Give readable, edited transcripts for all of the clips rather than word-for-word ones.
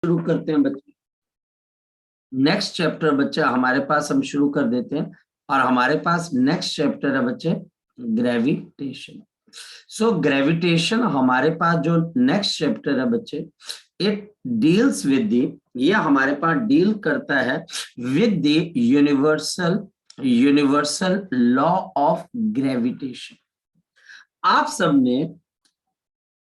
शुरू करते हैं बच्चे। नेक्स्ट चैप्टर बच्चे हमारे पास हम शुरू कर देते हैं और हमारे पास नेक्स्ट चैप्टर है बच्चे ग्रेविटेशन। सो ग्रेविटेशन हमारे पास जो नेक्स्ट चैप्टर है बच्चे, इट डील्स विद दी, ये हमारे पास डील करता है with the universal law of gravitation. आप सबने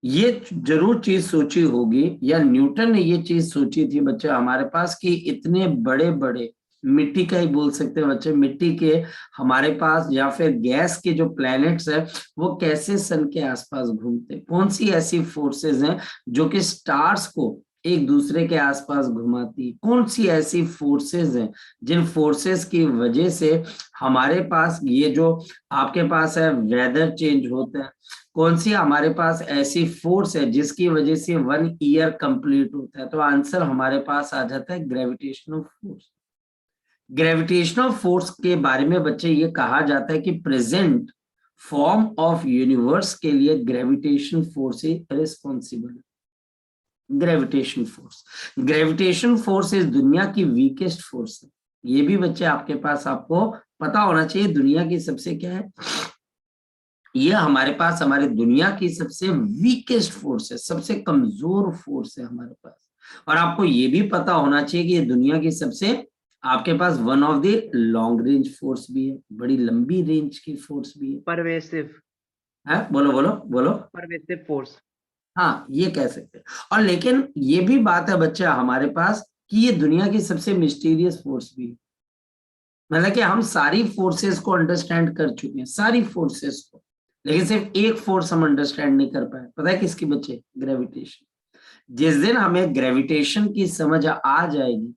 ये जरूर चीज सोची होगी या न्यूटन ने ये चीज सोची थी बच्चे हमारे पास कि इतने बड़े बड़े मिट्टी का ही बोल सकते हैं बच्चे, मिट्टी के हमारे पास या फिर गैस के जो प्लैनेट्स है वो कैसे सन के आसपास घूमते, कौन सी ऐसी फोर्सेस हैं जो कि स्टार्स को एक दूसरे के आसपास घुमाती, कौन सी ऐसी फोर्सेस हैं जिन फोर्सेस की वजह से हमारे पास ये जो आपके पास है वेदर चेंज होता है, कौन सी हमारे पास ऐसी फोर्स है जिसकी वजह से 1 ईयर कंप्लीट होता है। तो आंसर हमारे पास आ जाता है ग्रेविटेशनल फोर्स। ग्रेविटेशनल फोर्स के बारे में बच्चे ये कहा जाता है कि प्रेजेंट फॉर्म ऑफ यूनिवर्स के लिए ग्रेविटेशन फोर्स ही रिस्पॉन्सिबल है। ग्रेविटेशन फोर्स इस दुनिया की वीकेस्ट फोर्स है। ये भी बच्चे आपके पास आपको पता होना चाहिए, दुनिया की सबसे क्या है, ये हमारे पास हमारे दुनिया की सबसे वीकेस्ट फोर्स है, सबसे कमजोर फोर्स है हमारे पास। और आपको ये भी पता होना चाहिए कि ये दुनिया की सबसे आपके पास one of the long range force भी है, बड़ी लंबी रेंज की फोर्स भी है। परवेसिव है, बोलो बोलो बोलो। परवेसिव फोर्स, हाँ ये कह सकते हैं। और लेकिन ये भी बात है बच्चा हमारे पास कि ये दुनिया की सबसे मिस्टीरियस फोर्स भी है। मतलब कि हम सारी फोर्सेस को अंडरस्टैंड कर चुके हैं, सारी फोर्सेस को, लेकिन सिर्फ एक फोर्स हम अंडरस्टैंड नहीं कर पाए। पता है किसकी बच्चे? ग्रेविटेशन। जिस दिन हमें ग्रेविटेशन की समझ आ जाएगी,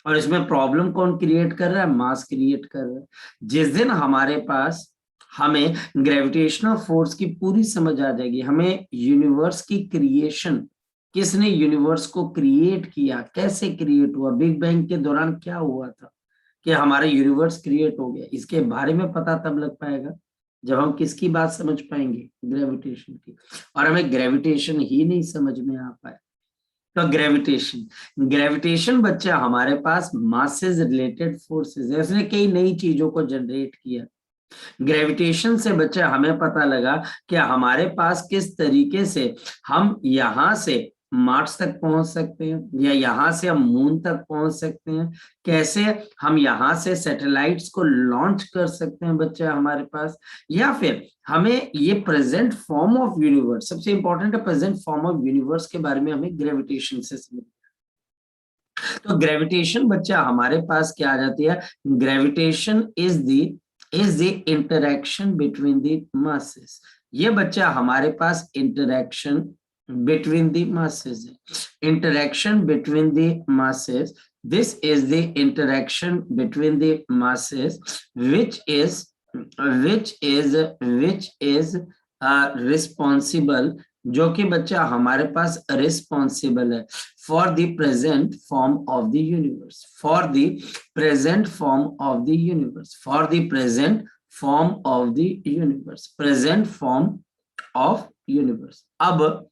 और इसमें प्रॉब्लम कौन क्रिएट कर रहा है? मास क्रिएट कर रहा है। जिस दिन हमारे पास हमें ग्रेविटेशनल फोर्स की पूरी समझ आ जाएगी, हमें यूनिवर्स की क्रिएशन, किसने यूनिवर्स को क्रिएट किया, कैसे क्रिएट हुआ, बिग बैंग के दौरान क्या हुआ था कि हमारा यूनिवर्स क्रिएट हो गया, इसके बारे में पता तब लग पाएगा जब हम किसकी बात समझ पाएंगे? ग्रेविटेशन की। और हमें ग्रेविटेशन ही नहीं समझ में आ पाए तो ग्रेविटेशन बच्चा हमारे पास मास से रिलेटेड फोर्सेस है, इसने कई नई चीजों को जनरेट किया। ग्रेविटेशन से बच्चा हमें पता लगा कि हमारे पास किस तरीके से हम यहाँ से मार्स तक पहुंच सकते हैं, या यहाँ से हम मून तक पहुंच सकते हैं, कैसे हम यहाँ से सैटेलाइट्स को लॉन्च कर सकते हैं बच्चा हमारे पास, या फिर हमें ये प्रेजेंट फॉर्म ऑफ यूनिवर्स, सबसे इंपॉर्टेंट है प्रेजेंट फॉर्म ऑफ यूनिवर्स के बारे में हमें ग्रेविटेशन से समझ। तो ग्रेविटेशन बच्चा हमारे पास क्या आ जाती है? Gravitation is the interaction between the masses. ये बच्चा हमारे पास इंटरेक्शन बिटवीन द मासेस है, interaction between the masses. This is the interaction between the masses which is responsible, जो कि बच्चा हमारे पास रिस्पॉन्सिबल है for the present form of the universe, for the present form of the universe, for the present form of the universe, present form of universe. अब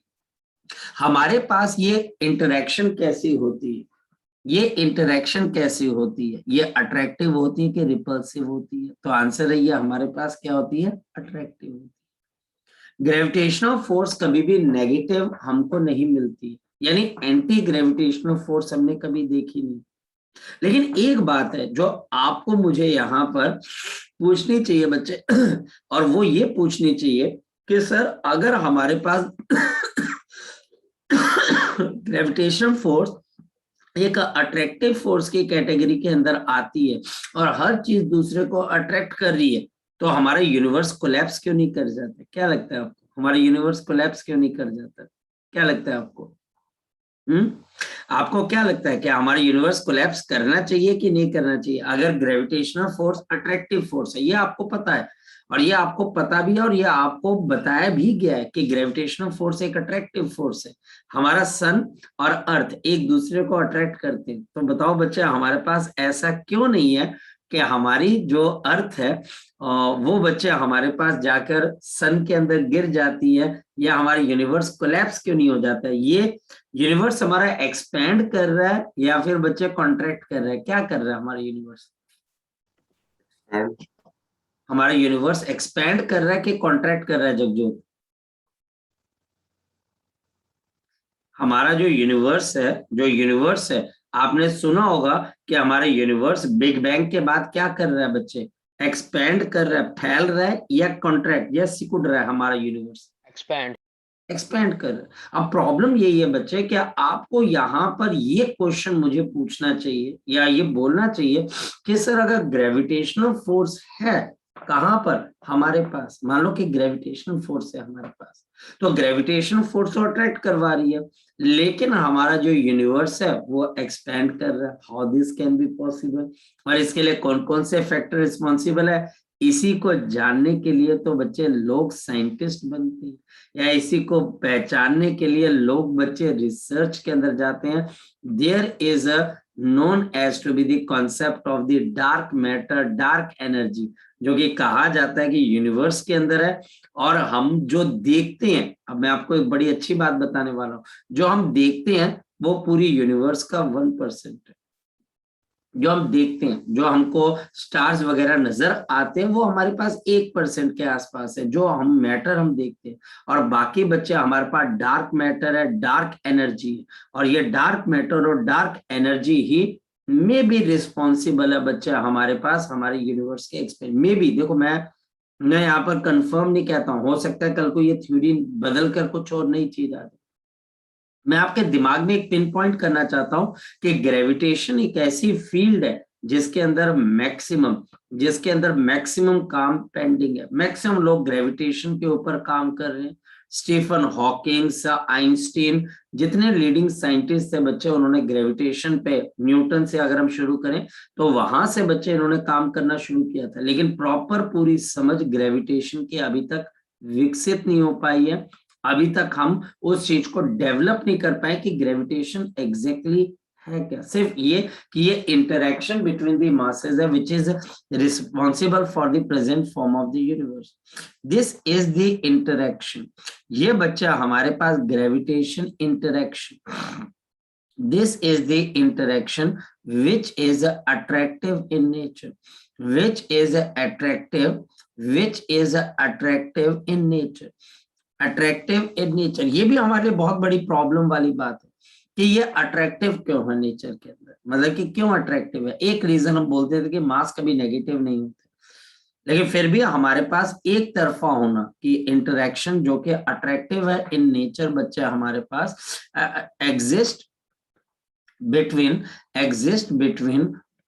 हमारे पास ये interaction कैसी होती है, ये इंटरेक्शन कैसी होती है, ये अट्रैक्टिव होती है कि रिपल्सिव होती है? तो आंसर है ये हमारे पास क्या होती है? अट्रैक्टिव होती है। ग्रेविटेशनल फोर्स कभी भी नेगेटिव हमको नहीं मिलती, यानी एंटी ग्रेविटेशनल फोर्स हमने कभी देखी नहीं। लेकिन एक बात है जो आपको मुझे यहाँ पर पूछनी चाहिए बच्चे, और वो ये पूछनी चाहिए कि सर अगर हमारे पास ग्रेविटेशनल फोर्स एक अट्रैक्टिव फोर्स की कैटेगरी के अंदर आती है और हर चीज दूसरे को अट्रैक्ट कर रही है, तो हमारा यूनिवर्स कोलैप्स क्यों नहीं कर जाता? क्या लगता है आपको? हमारा यूनिवर्स कोलैप्स क्यों नहीं कर जाता? क्या लगता है आपको? आपको क्या लगता है कि हमारा यूनिवर्स कोलैप्स करना चाहिए कि नहीं करना चाहिए अगर ग्रेविटेशनल फोर्स अट्रैक्टिव फोर्स है? ये आपको पता है, और ये आपको पता भी है, और ये आपको बताया भी गया है कि ग्रेविटेशनल फोर्स एक अट्रैक्टिव फोर्स है। हमारा सन और अर्थ एक दूसरे को अट्रैक्ट करते हैं। तो बताओ बच्चा हमारे पास ऐसा क्यों नहीं है कि हमारी जो अर्थ है वो बच्चे हमारे पास जाकर सन के अंदर गिर जाती है, या हमारा यूनिवर्स कोलैप्स क्यों नहीं हो जाता है? ये यूनिवर्स हमारा एक्सपैंड कर रहा है या फिर बच्चे कॉन्ट्रैक्ट कर रहा है? क्या कर रहा है हमारा यूनिवर्स? हमारा यूनिवर्स एक्सपैंड कर रहा है कि कॉन्ट्रैक्ट कर रहा है जगजोत? हमारा जो यूनिवर्स है, आपने सुना होगा कि हमारा यूनिवर्स बिग बैंग के बाद क्या कर रहा है बच्चे? एक्सपैंड कर रहा है, फैल रहा है, या कॉन्ट्रैक्ट या सिकुड़ रहा है? हमारा यूनिवर्स एक्सपैंड कर रहा है। अब प्रॉब्लम यही है बच्चे, क्या आपको यहाँ पर ये क्वेश्चन मुझे पूछना चाहिए या ये बोलना चाहिए कि सर अगर ग्रेविटेशनल फोर्स है कहाँ पर हमारे पास, मान लो कि ग्रेविटेशनल फोर्स है हमारे पास, तो ग्रेविटेशनल फोर्स तो अट्रैक्ट करवा रही है, लेकिन हमारा जो यूनिवर्स है वो एक्सपैंड कर रहा है। How this can be possible? और इसके लिए कौन कौन से फैक्टर रिस्पॉन्सिबल है? इसी को जानने के लिए तो बच्चे लोग साइंटिस्ट बनते हैं, या इसी को पहचानने के लिए लोग बच्चे रिसर्च के अंदर जाते हैं। There is a known as to be the concept of the dark matter, dark energy, जो कि कहा जाता है कि यूनिवर्स के अंदर है। और हम जो देखते हैं, अब मैं आपको एक बड़ी अच्छी बात बताने वाला हूं, जो हम देखते हैं वो पूरी यूनिवर्स का 1% है। जो हम देखते हैं, जो हमको स्टार्स वगैरह नजर आते हैं, वो हमारे पास 1% के आसपास है, जो हम मैटर हम देखते हैं। और बाकी बच्चे हमारे पास डार्क मैटर है, डार्क एनर्जी है, और ये डार्क मैटर और dark energy he may be responsible है बच्चे हमारे पास हमारे यूनिवर्स के एक्सपेरिमेंट में भी। देखो मैं यहाँ पर कंफर्म नहीं कहता हूँ, हो सकता है कल को ये थ्योरी बदल कर कुछ और नई चीज आ जाए। मैं आपके दिमाग में एक पिन पॉइंट करना चाहता हूं कि ग्रेविटेशन एक ऐसी फील्ड है जिसके अंदर मैक्सिमम काम पेंडिंग है। मैक्सिमम लोग ग्रेविटेशन के ऊपर काम कर रहे हैं। स्टीफन हॉकिंग्स, आइंस्टीन, जितने लीडिंग साइंटिस्ट थे बच्चे, उन्होंने ग्रेविटेशन पे, न्यूटन से अगर हम शुरू करें तो वहां से बच्चे इन्होंने काम करना शुरू किया था, लेकिन प्रॉपर पूरी समझ ग्रेविटेशन की अभी तक विकसित नहीं हो पाई है। अभी तक हम उस चीज को डेवलप नहीं कर पाए कि ग्रेविटेशन एग्जैक्टली है क्या। सिर्फ ये कि ये इंटरेक्शन बिटवीन द मासेस है which is responsible for the present form of the universe. This is the interaction. ये बच्चा हमारे पास gravitation interaction, this is the interaction which is attractive in nature, which is attractive, which is attractive in nature, attractive in nature. ये भी हमारे लिए बहुत बड़ी प्रॉब्लम वाली बात है कि ये अट्रैक्टिव क्यों है नेचर के अंदर, मतलब कि क्यों अट्रैक्टिव है। एक रीजन हम बोलते थे कि मास कभी नेगेटिव नहीं होते, लेकिन फिर भी हमारे पास एक तरफा होना कि इंटरेक्शन जो कि अट्रैक्टिव है इन नेचर बच्चे हमारे पास exist between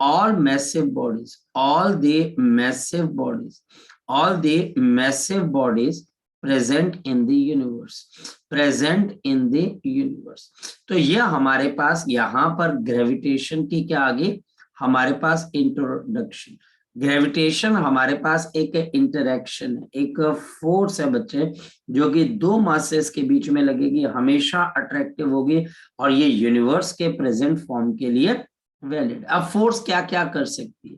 all massive bodies, all the massive bodies present in the universe, तो ये हमारे पास यहाँ पर ग्रेविटेशन की क्या आगे हमारे पास इंट्रोडक्शन। ग्रेविटेशन हमारे पास एक इंटरेक्शन है, एक फोर्स है बच्चे, जो कि दो मासेस के बीच में लगेगी, हमेशा अट्रैक्टिव होगी, और ये यूनिवर्स के प्रेजेंट फॉर्म के लिए वैलिड। अब फोर्स क्या क्या कर सकती है?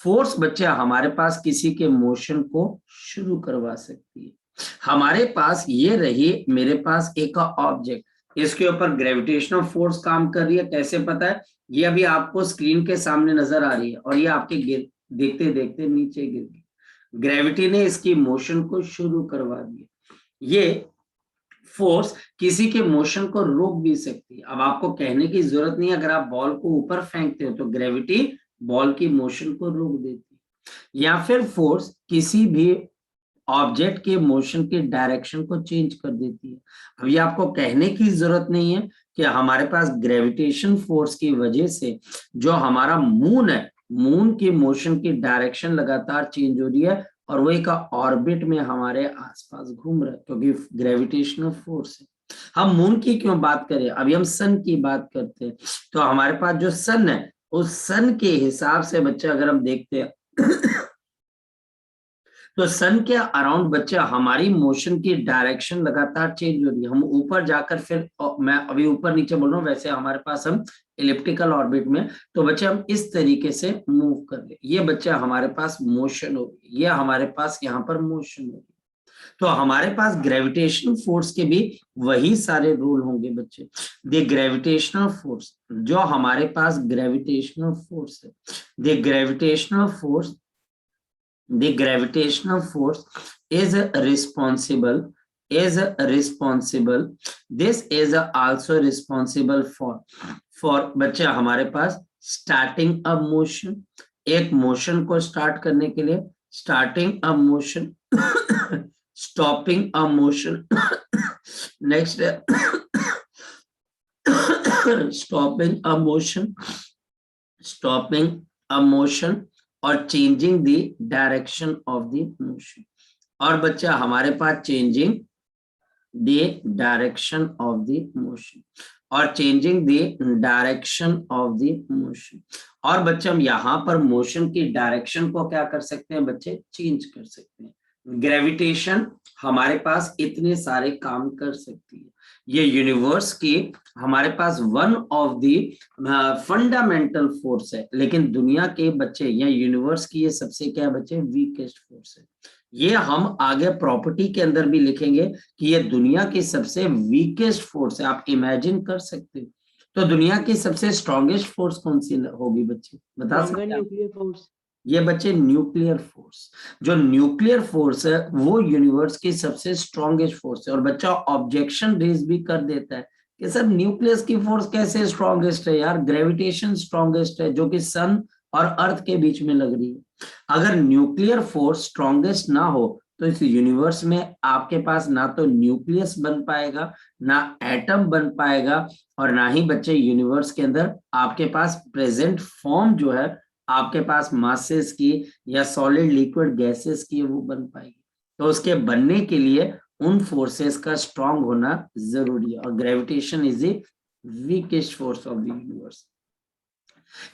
फोर्स बच्चे हमारे पास किसी के मोशन को शुरू करवा सकती है। हमारे पास ये रही, मेरे पास एक ऑब्जेक्ट, इसके ऊपर ग्रेविटेशनल फोर्स काम कर रही है। कैसे पता है? ये अभी आपको स्क्रीन के सामने नजर आ रही है, और ये आपके देखते देखते नीचे गिर गई। ग्रेविटी ने इसकी मोशन को शुरू करवा दिया। ये फोर्स किसी के मोशन को रोक भी सकती है। अब आपको कहने की जरूरत नहीं, अगर आप बॉल को ऊपर फेंकते हो तो ग्रेविटी बॉल की मोशन को रोक देती है। या फिर फोर्स किसी भी ऑब्जेक्ट के मोशन की डायरेक्शन को चेंज कर देती है। अब ये आपको कहने की जरूरत नहीं है कि हमारे पास ग्रेविटेशन फोर्स की वजह से जो हमारा मून है, मून की मोशन की डायरेक्शन लगातार चेंज हो रही है, और वो एक ऑर्बिट में हमारे आसपास घूम रहा है, क्योंकि ग्रेविटेशनल फोर्स है। हम मून की क्यों बात करें, अभी हम सन की बात करते हैं। तो हमारे पास जो सन है, उस सन के हिसाब से बच्चे अगर हम देखते हैं तो सन के अराउंड बच्चे हमारी मोशन की डायरेक्शन लगातार चेंज हो रही है। हम ऊपर जाकर फिर मैं अभी ऊपर नीचे बोल रहा हूँ, वैसे हमारे पास हम इलिप्टिकल ऑर्बिट में, तो बच्चे हम इस तरीके से मूव कर ले, ये बच्चे हमारे पास मोशन होगी, ये हमारे पास यहाँ पर मोशन होगी। तो हमारे पास ग्रेविटेशनल फोर्स के भी वही सारे रूल होंगे बच्चे। द ग्रेविटेशनल फोर्स, जो हमारे पास ग्रेविटेशनल फोर्स है, the gravitational force, the gravitational force is responsible, this is also responsible for बच्चे हमारे पास starting a motion, एक मोशन को स्टार्ट करने के लिए starting a motion, stopping a motion, next stopping a motion और changing the direction of the motion. और बच्चा हमारे पास changing the direction of the motion, और changing the direction of the motion. और बच्चे हम यहाँ पर मोशन की डायरेक्शन को क्या कर सकते हैं बच्चे, चेंज कर सकते हैं। ग्रेविटेशन हमारे पास इतने सारे काम कर सकती है, ये यूनिवर्स की हमारे पास one of the fundamental force है, लेकिन दुनिया के बच्चे या यूनिवर्स की ये सबसे क्या बच्चे, वीकेस्ट फोर्स है। ये हम आगे प्रॉपर्टी के अंदर भी लिखेंगे कि ये दुनिया की सबसे वीकेस्ट फोर्स है। आप इमेजिन कर सकते हो। तो दुनिया की सबसे स्ट्रॉन्गेस्ट फोर्स कौन सी होगी बच्चे, बता सकते हैं? Nuclear force. ये बच्चे न्यूक्लियर फोर्स, जो न्यूक्लियर फोर्स है वो यूनिवर्स की सबसे स्ट्रॉन्गेस्ट फोर्स है। और बच्चा ऑब्जेक्शन रेज भी कर देता है कि सर न्यूक्लियस की फोर्स कैसे स्ट्रॉन्गेस्ट है यार, ग्रेविटेशन स्ट्रॉन्गेस्ट है जो कि सन और अर्थ के बीच में लग रही है। अगर न्यूक्लियर फोर्स स्ट्रॉन्गेस्ट ना हो तो इस यूनिवर्स में आपके पास ना तो न्यूक्लियस बन पाएगा, ना एटम बन पाएगा, और ना ही बच्चे यूनिवर्स के अंदर आपके पास प्रेजेंट फॉर्म जो है आपके पास मासेस की या सॉलिड लिक्विड गैसेस की वो बन पाएगी। तो उसके बनने के लिए उन फोर्सेस का स्ट्रांग होना जरूरी है, और gravitation is the weakest force of the universe.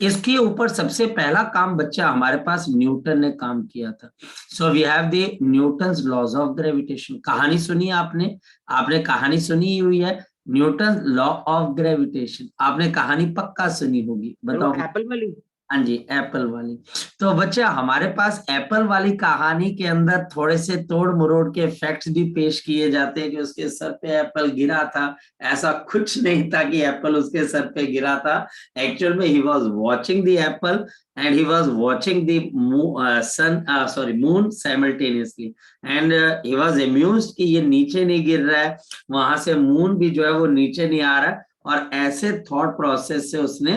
इसके ऊपर सबसे पहला काम बच्चा हमारे पास न्यूटन ने काम किया था। So we have the Newton's laws of gravitation. कहानी सुनी आपने, आपने कहानी सुनी हुई है न्यूटन लॉ ऑफ ग्रेविटेशन, आपने कहानी पक्का सुनी होगी, बताओ। एप्पल वाली? हाँ जी, एप्पल वाली। तो बच्चा हमारे पास एप्पल वाली कहानी के अंदर थोड़े से तोड़ मरोड़ के फैक्ट्स भी पेश किए जाते हैं कि उसके सर पे एप्पल गिरा था। ऐसा कुछ नहीं था कि एप्पल उसके सर पे गिरा था। एक्चुअल में he was watching the Apple and he was watching the moon simultaneously, and he was amused कि ये नीचे नहीं गिर रहा है, वहां से मून भी जो है वो नीचे नहीं आ रहा है। और ऐसे थॉट प्रोसेस से उसने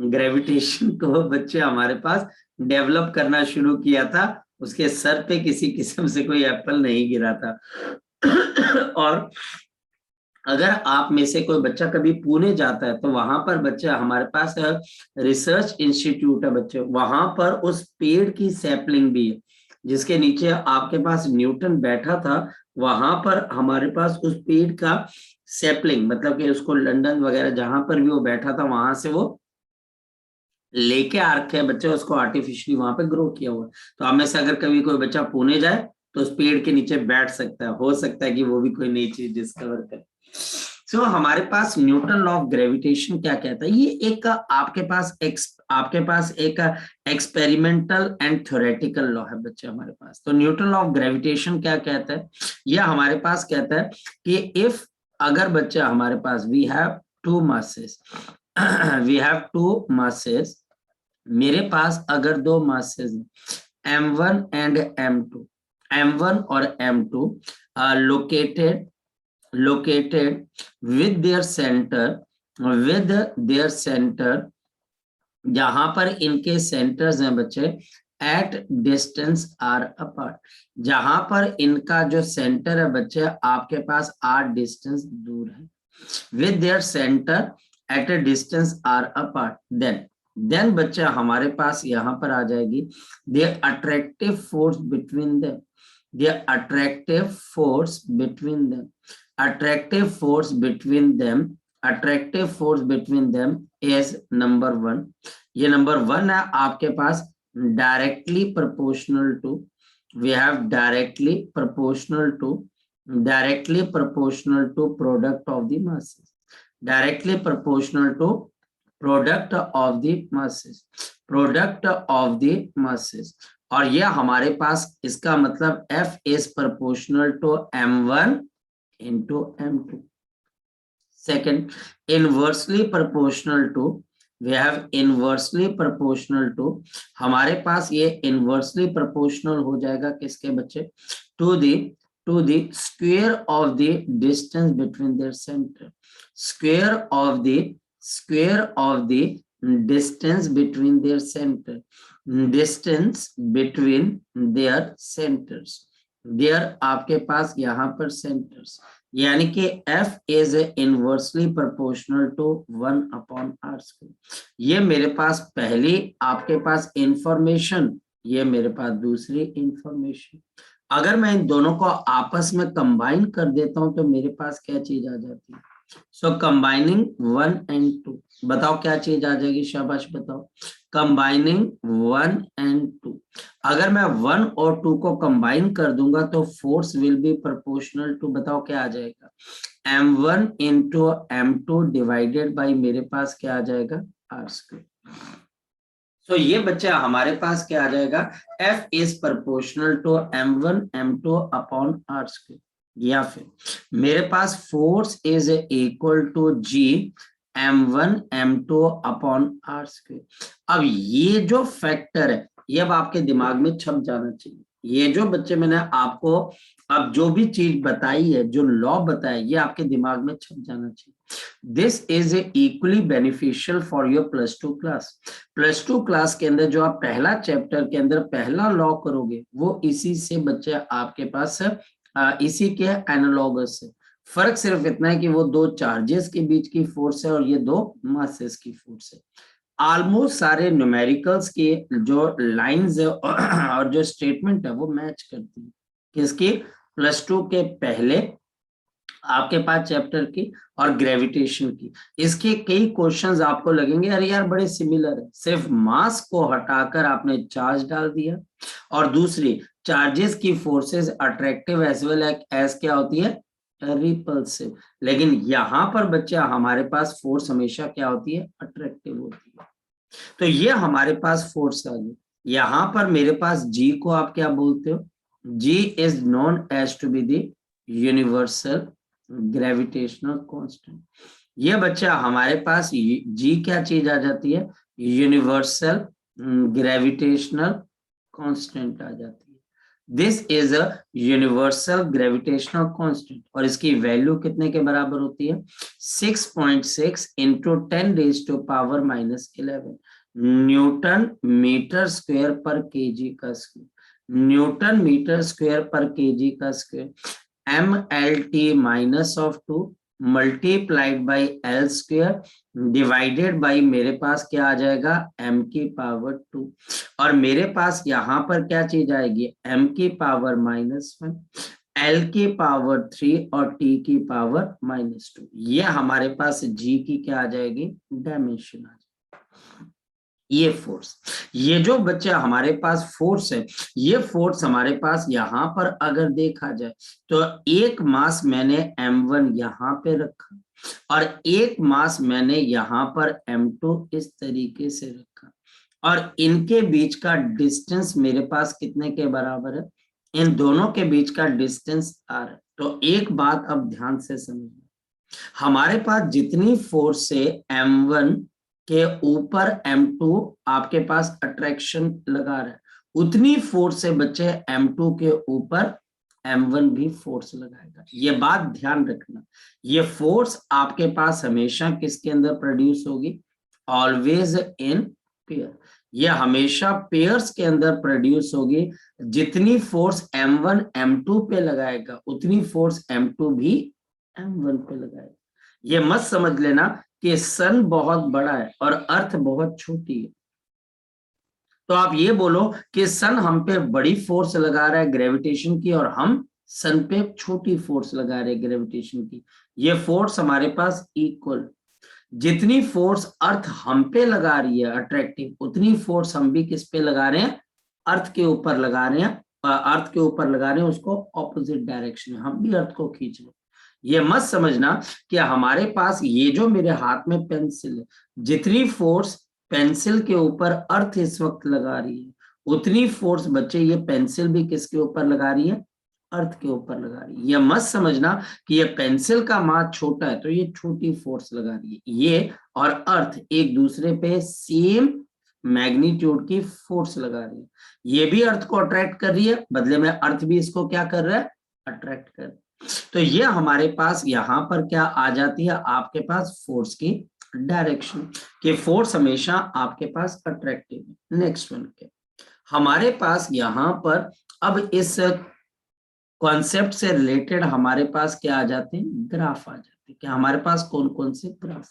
ग्रेविटेशन को बच्चे हमारे पास डेवलप करना शुरू किया था। उसके सर पे किसी किस्म से कोई एप्पल नहीं गिरा था। और अगर आप में से कोई बच्चा कभी पुणे जाता है तो वहां पर बच्चा हमारे पास रिसर्च इंस्टीट्यूट है बच्चे, वहां पर उस पेड़ की सैपलिंग भी है जिसके नीचे आपके पास न्यूटन बैठा था। वहां पर हमारे पास उस पेड़ का सैपलिंग, मतलब कि उसको लंदन वगैरह जहां पर भी वो बैठा था वहां से वो लेके आ रखे हैं बच्चे, उसको आर्टिफिशियली वहां पे ग्रो किया हुआ। तो आप में से अगर कभी कोई बच्चा पुणे जाए तो उस पेड़ के नीचे बैठ सकता है, हो सकता है कि वो भी कोई नई चीज डिस्कवर करे। सो हमारे पास न्यूटन लॉ ऑफ ग्रेविटेशन क्या कहता है, ये एक आपके पास एक एक्सपेरिमेंटल एंड थ्योरेटिकल लॉ है बच्चे हमारे पास। तो न्यूटन लॉ ऑफ ग्रेविटेशन क्या कहता है, यह हमारे पास कहता है कि इफ, अगर बच्चा हमारे पास we have two masses we have two masses, मेरे पास अगर दो masses m1 and m2, m1 और m2 located with their center, जहां पर इनके सेंटर्स हैं बच्चे एट डिस्टेंस आर अपार्ट, जहां पर इनका जो सेंटर है बच्चे आपके पास r डिस्टेंस दूर है, with their center at a distance r apart, then बच्चा हमारे पास यहाँ पर आ जाएगी the attractive force between them, the attractive force between them is number 1। ये नंबर 1 है आपके पास directly proportional to we have directly proportional to product of the masses, directly proportional to product of the masses, product of the masses। और ये हमारे पास इसका मतलब F is proportional to M1 into M2। Second, inversely proportional to, we have inversely proportional to, हमारे पास ये inversely proportional हो जाएगा किसके बच्चे, to the square of the distance between their center, square of the distance between their center, distance between their centers, there आपके पास यहाँ पर centers, यानी कि F is inversely proportional to 1/r²। ये मेरे पास पहली आपके पास इंफॉर्मेशन, ये मेरे पास दूसरी इंफॉर्मेशन। अगर मैं इन दोनों को आपस में कंबाइन कर देता हूं तो मेरे पास क्या चीज आ जाती है। सो कंबाइनिंग 1 and 2, बताओ क्या चीज आ जाएगी, शाबाश बताओ। कंबाइनिंग 1 and 2, अगर मैं 1 और 2 को कंबाइन कर दूंगा तो force will be proportional to, बताओ क्या आ जाएगा, M1 into M2 divided by मेरे पास क्या आ जाएगा, r²। तो ये बच्चा हमारे पास क्या आ जाएगा, F is proportional to M1 M2 upon r²। या फिर मेरे पास force is equal to G M1 M2 upon r²। अब ये जो फैक्टर है ये अब आपके दिमाग में छप जाना चाहिए। ये जो बच्चे मैंने आपको अब जो भी चीज बताई है, जो लॉ बताया, ये आपके दिमाग में छप जाना चाहिए। This is equally beneficial for your +2 class. +2 class के अंदर जो आप पहला चैप्टर के अंदर पहला लॉ करोगे वो इसी से बच्चे आपके पास इसी के एनालॉगस है। फर्क सिर्फ इतना है कि वो दो चार्जेस के बीच की फोर्स है और ये दो मासेस की फोर्स है। ऑलमोस्ट सारे न्यूमेरिकल्स के जो लाइंस है और जो स्टेटमेंट है वो मैच करती है किसकी, +2 के पहले आपके पास चैप्टर की और ग्रेविटेशन की। इसके कई क्वेश्चंस आपको लगेंगे अरे यार बड़े सिमिलर है, सिर्फ मास को हटाकर आपने चार्ज डाल दिया और दूसरी चार्जेस की forces attractive as well as क्या होती है, रिपल्सिव। लेकिन यहाँ पर बच्चा हमारे पास फोर्स हमेशा क्या होती है, अट्रैक्टिव होती है। तो ये हमारे पास फोर्स आ गई। यहाँ पर मेरे पास जी को आप क्या बोलते हो, G is known as to be the universal gravitational constant. ये बच्चा हमारे पास जी क्या चीज आ जाती है, यूनिवर्सल ग्रेविटेशनल कांस्टेंट आ जाती है। This is a universal gravitational constant और इसकी वैल्यू कितने के बराबर होती है, 6.6 इंटू 10⁻⁻11 न्यूटन मीटर स्क्वायर पर केजी का स्क्वायर, न्यूटन मीटर स्क्वायर पर केजी का square. MLT -2 multiplied by L square divided by मेरे पास क्या आ जाएगा, m की पावर 2 और मेरे पास यहाँ पर क्या चीज आएगी, m की पावर -1, L की पावर 3 और T की पावर -2। ये हमारे पास G की क्या आ जाएगी, डायमेंशन आ जाएगी। ये फोर्स, ये जो बच्चा हमारे पास फोर्स है, ये फोर्स हमारे पास यहाँ पर अगर देखा जाए तो एक मास मैंने M1 यहाँ पे रखा और एक मास मैंने यहाँ पर M2 इस तरीके से रखा और इनके बीच का डिस्टेंस मेरे पास कितने के बराबर है, इन दोनों के बीच का डिस्टेंस r है। तो एक बात अब ध्यान से समझना, हमारे पास जितनी फोर्स है M1 के ऊपर M2 आपके पास अट्रैक्शन लगा रहा है, उतनी फोर्स से बच्चे M2 के ऊपर M1 भी फोर्स लगाएगा। ये बात ध्यान रखना, ये फोर्स आपके पास हमेशा किसके अंदर प्रोड्यूस होगी, ऑलवेज इन पेयर। ये हमेशा पेयर्स के अंदर प्रोड्यूस होगी। जितनी फोर्स M1 M2 पे लगाएगा उतनी फोर्स M2 भी M1 पे लगाएगा। ये मत समझ लेना कि सन बहुत बड़ा है और अर्थ बहुत छोटी है, तो आप ये बोलो कि सन हम पे बड़ी फोर्स लगा रहा है ग्रेविटेशन की और हम सन पे छोटी फोर्स लगा रहे हैं ग्रेविटेशन की। ये फोर्स हमारे पास इक्वल, जितनी फोर्स अर्थ हम पे लगा रही है अट्रैक्टिव, उतनी फोर्स हम भी किस पे लगा रहे हैं, अर्थ के ऊपर लगा रहे हैं अर्थ के ऊपर लगा रहे हैं उसको ऑपोजिट डायरेक्शन में, हम भी अर्थ को खींच रहे हैं। ये मत समझना कि हमारे पास ये जो मेरे हाथ में पेंसिल है, जितनी फोर्स पेंसिल के ऊपर अर्थ इस वक्त लगा रही है, उतनी फोर्स बच्चे ये पेंसिल भी किसके ऊपर लगा रही है, अर्थ के ऊपर लगा रही है। ये मत समझना कि ये पेंसिल का मास छोटा है तो ये छोटी फोर्स लगा रही है। ये और अर्थ एक दूसरे पे सेम मैग्नीट्यूड की फोर्स लगा रही है। ये भी अर्थ को अट्रैक्ट कर रही है, बदले में अर्थ भी इसको क्या कर रहा है, अट्रैक्ट कर रहा है। तो ये हमारे पास यहाँ पर क्या आ जाती है, आपके पास फोर्स की डायरेक्शन, कि फोर्स हमेशा आपके पास अट्रैक्टिव है। नेक्स्ट वन के हमारे पास यहाँ पर अब इस कॉन्सेप्ट से रिलेटेड हमारे पास क्या आ जाते हैं, ग्राफ आ जाते हैं। कि हमारे पास कौन कौन से ग्राफ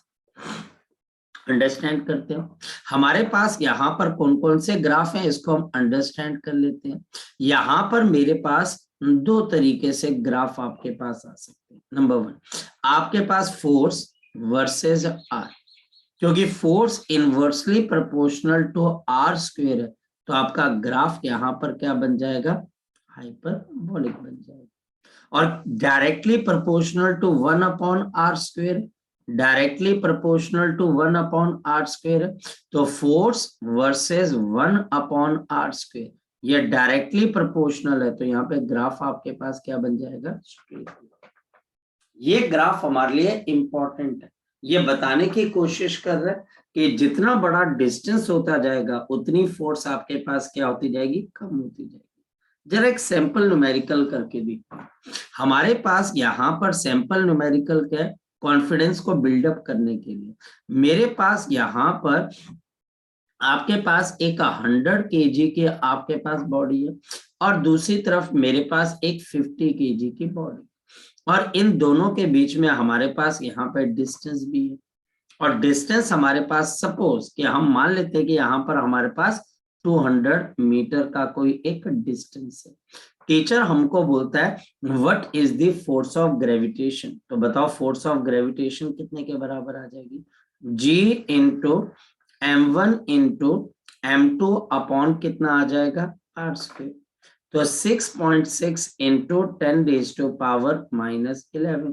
अंडरस्टैंड करते हो, हमारे पास यहाँ पर कौन कौन से ग्राफ हैं इसको हम अंडरस्टैंड कर लेते हैं। यहाँ पर मेरे पास दो तरीके से ग्राफ आपके पास आ सकते हैं। नंबर वन, आपके पास फोर्स वर्सेस आर, क्योंकि force inversely proportional to r square है, तो आपका ग्राफ यहाँ पर क्या बन जाएगा, हाइपरबोलिक बन जाएगा। और directly proportional to 1/r square, directly proportional to 1/r square, तो फोर्स वर्सेस 1/r स्क्वायर ये डायरेक्टली प्रोपोर्शनल है, तो यहाँ पे ग्राफ आपके पास क्या बन जाएगा, स्ट्रेट। ये ग्राफ हमारे लिए इंपॉर्टेंट है, ये बताने की कोशिश कर रहा है कि जितना बड़ा डिस्टेंस होता जाएगा उतनी फोर्स आपके पास क्या होती जाएगी, कम होती जाएगी। जरा एक सैंपल न्यूमेरिकल करके देखो। हमारे पास यहाँ पर सैंपल न्यूमेरिकल क्या है, कॉन्फिडेंस को बिल्डअप करने के लिए। मेरे पास यहाँ पर आपके पास एक 100 kg की आपके पास बॉडी है और दूसरी तरफ मेरे पास एक 50 kg की बॉडी, और इन दोनों के बीच में हमारे पास यहाँ पर डिस्टेंस भी है। और डिस्टेंस हमारे पास सपोज कि हम मान लेते हैं कि यहाँ पर हमारे पास 200 मीटर का कोई एक डिस्टेंस है। टीचर हमको बोलता है what is the force of gravitation, तो बताओ फोर्स ऑफ ग्रेविटेशन कितने के बराबर आ जाएगी, G into m1 into m2 upon कितना आ जाएगा, r स्क्वायर। तो 6.6 इंटू 10⁻⁻11,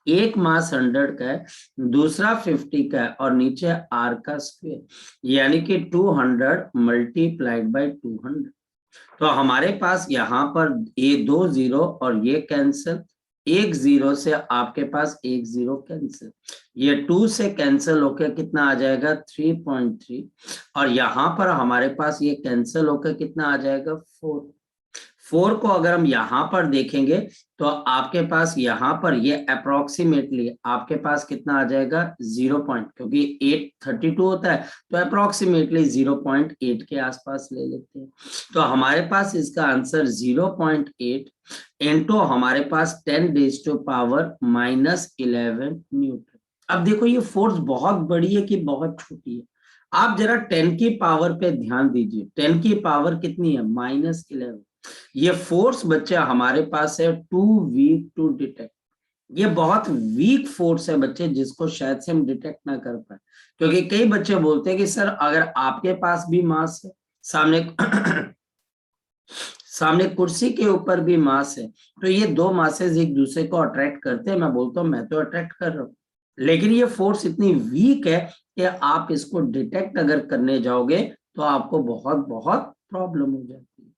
एक मास 100 का है, दूसरा 50 का है और नीचे r का स्क्वायर, यानी कि 200 मल्टीप्लाइड बाय 200। तो हमारे पास यहाँ पर ये 2 0 और ये कैंसिल, 1 0 से आपके पास 1 0 कैंसिल, ये 2 से कैंसिल होकर कितना आ जाएगा 3.3, और यहाँ पर हमारे पास ये कैंसिल होकर कितना आ जाएगा 4 को अगर हम यहाँ पर देखेंगे तो आपके पास यहाँ पर ये अप्रोक्सीमेटली आपके पास कितना आ जाएगा 0 पॉइंट, क्योंकि 832 होता है तो अप्रोक्सीमेटली 0.8 के आसपास ले लेते हैं। तो हमारे पास इसका आंसर 0.8 इंटू हमारे पास 10⁻⁻11 न्यूटन। अब देखो ये फोर्स बहुत बड़ी है कि बहुत छोटी है, आप जरा 10 की पावर पे ध्यान दीजिए, 10 की पावर कितनी है -11। ये फोर्स बच्चे हमारे पास है टू वीक टू डिटेक्ट, ये बहुत वीक फोर्स है बच्चे, जिसको शायद से हम डिटेक्ट ना कर पाए। क्योंकि कई बच्चे बोलते हैं कि सर अगर आपके पास भी मास है, सामने सामने कुर्सी के ऊपर भी मास है, तो ये दो मासेस एक दूसरे को अट्रैक्ट करते हैं। मैं बोलता हूँ मैं तो अट्रैक्ट कर रहा हूँ, लेकिन ये फोर्स इतनी वीक है कि आप इसको डिटेक्ट अगर करने जाओगे तो आपको बहुत बहुत प्रॉब्लम हो जाती है।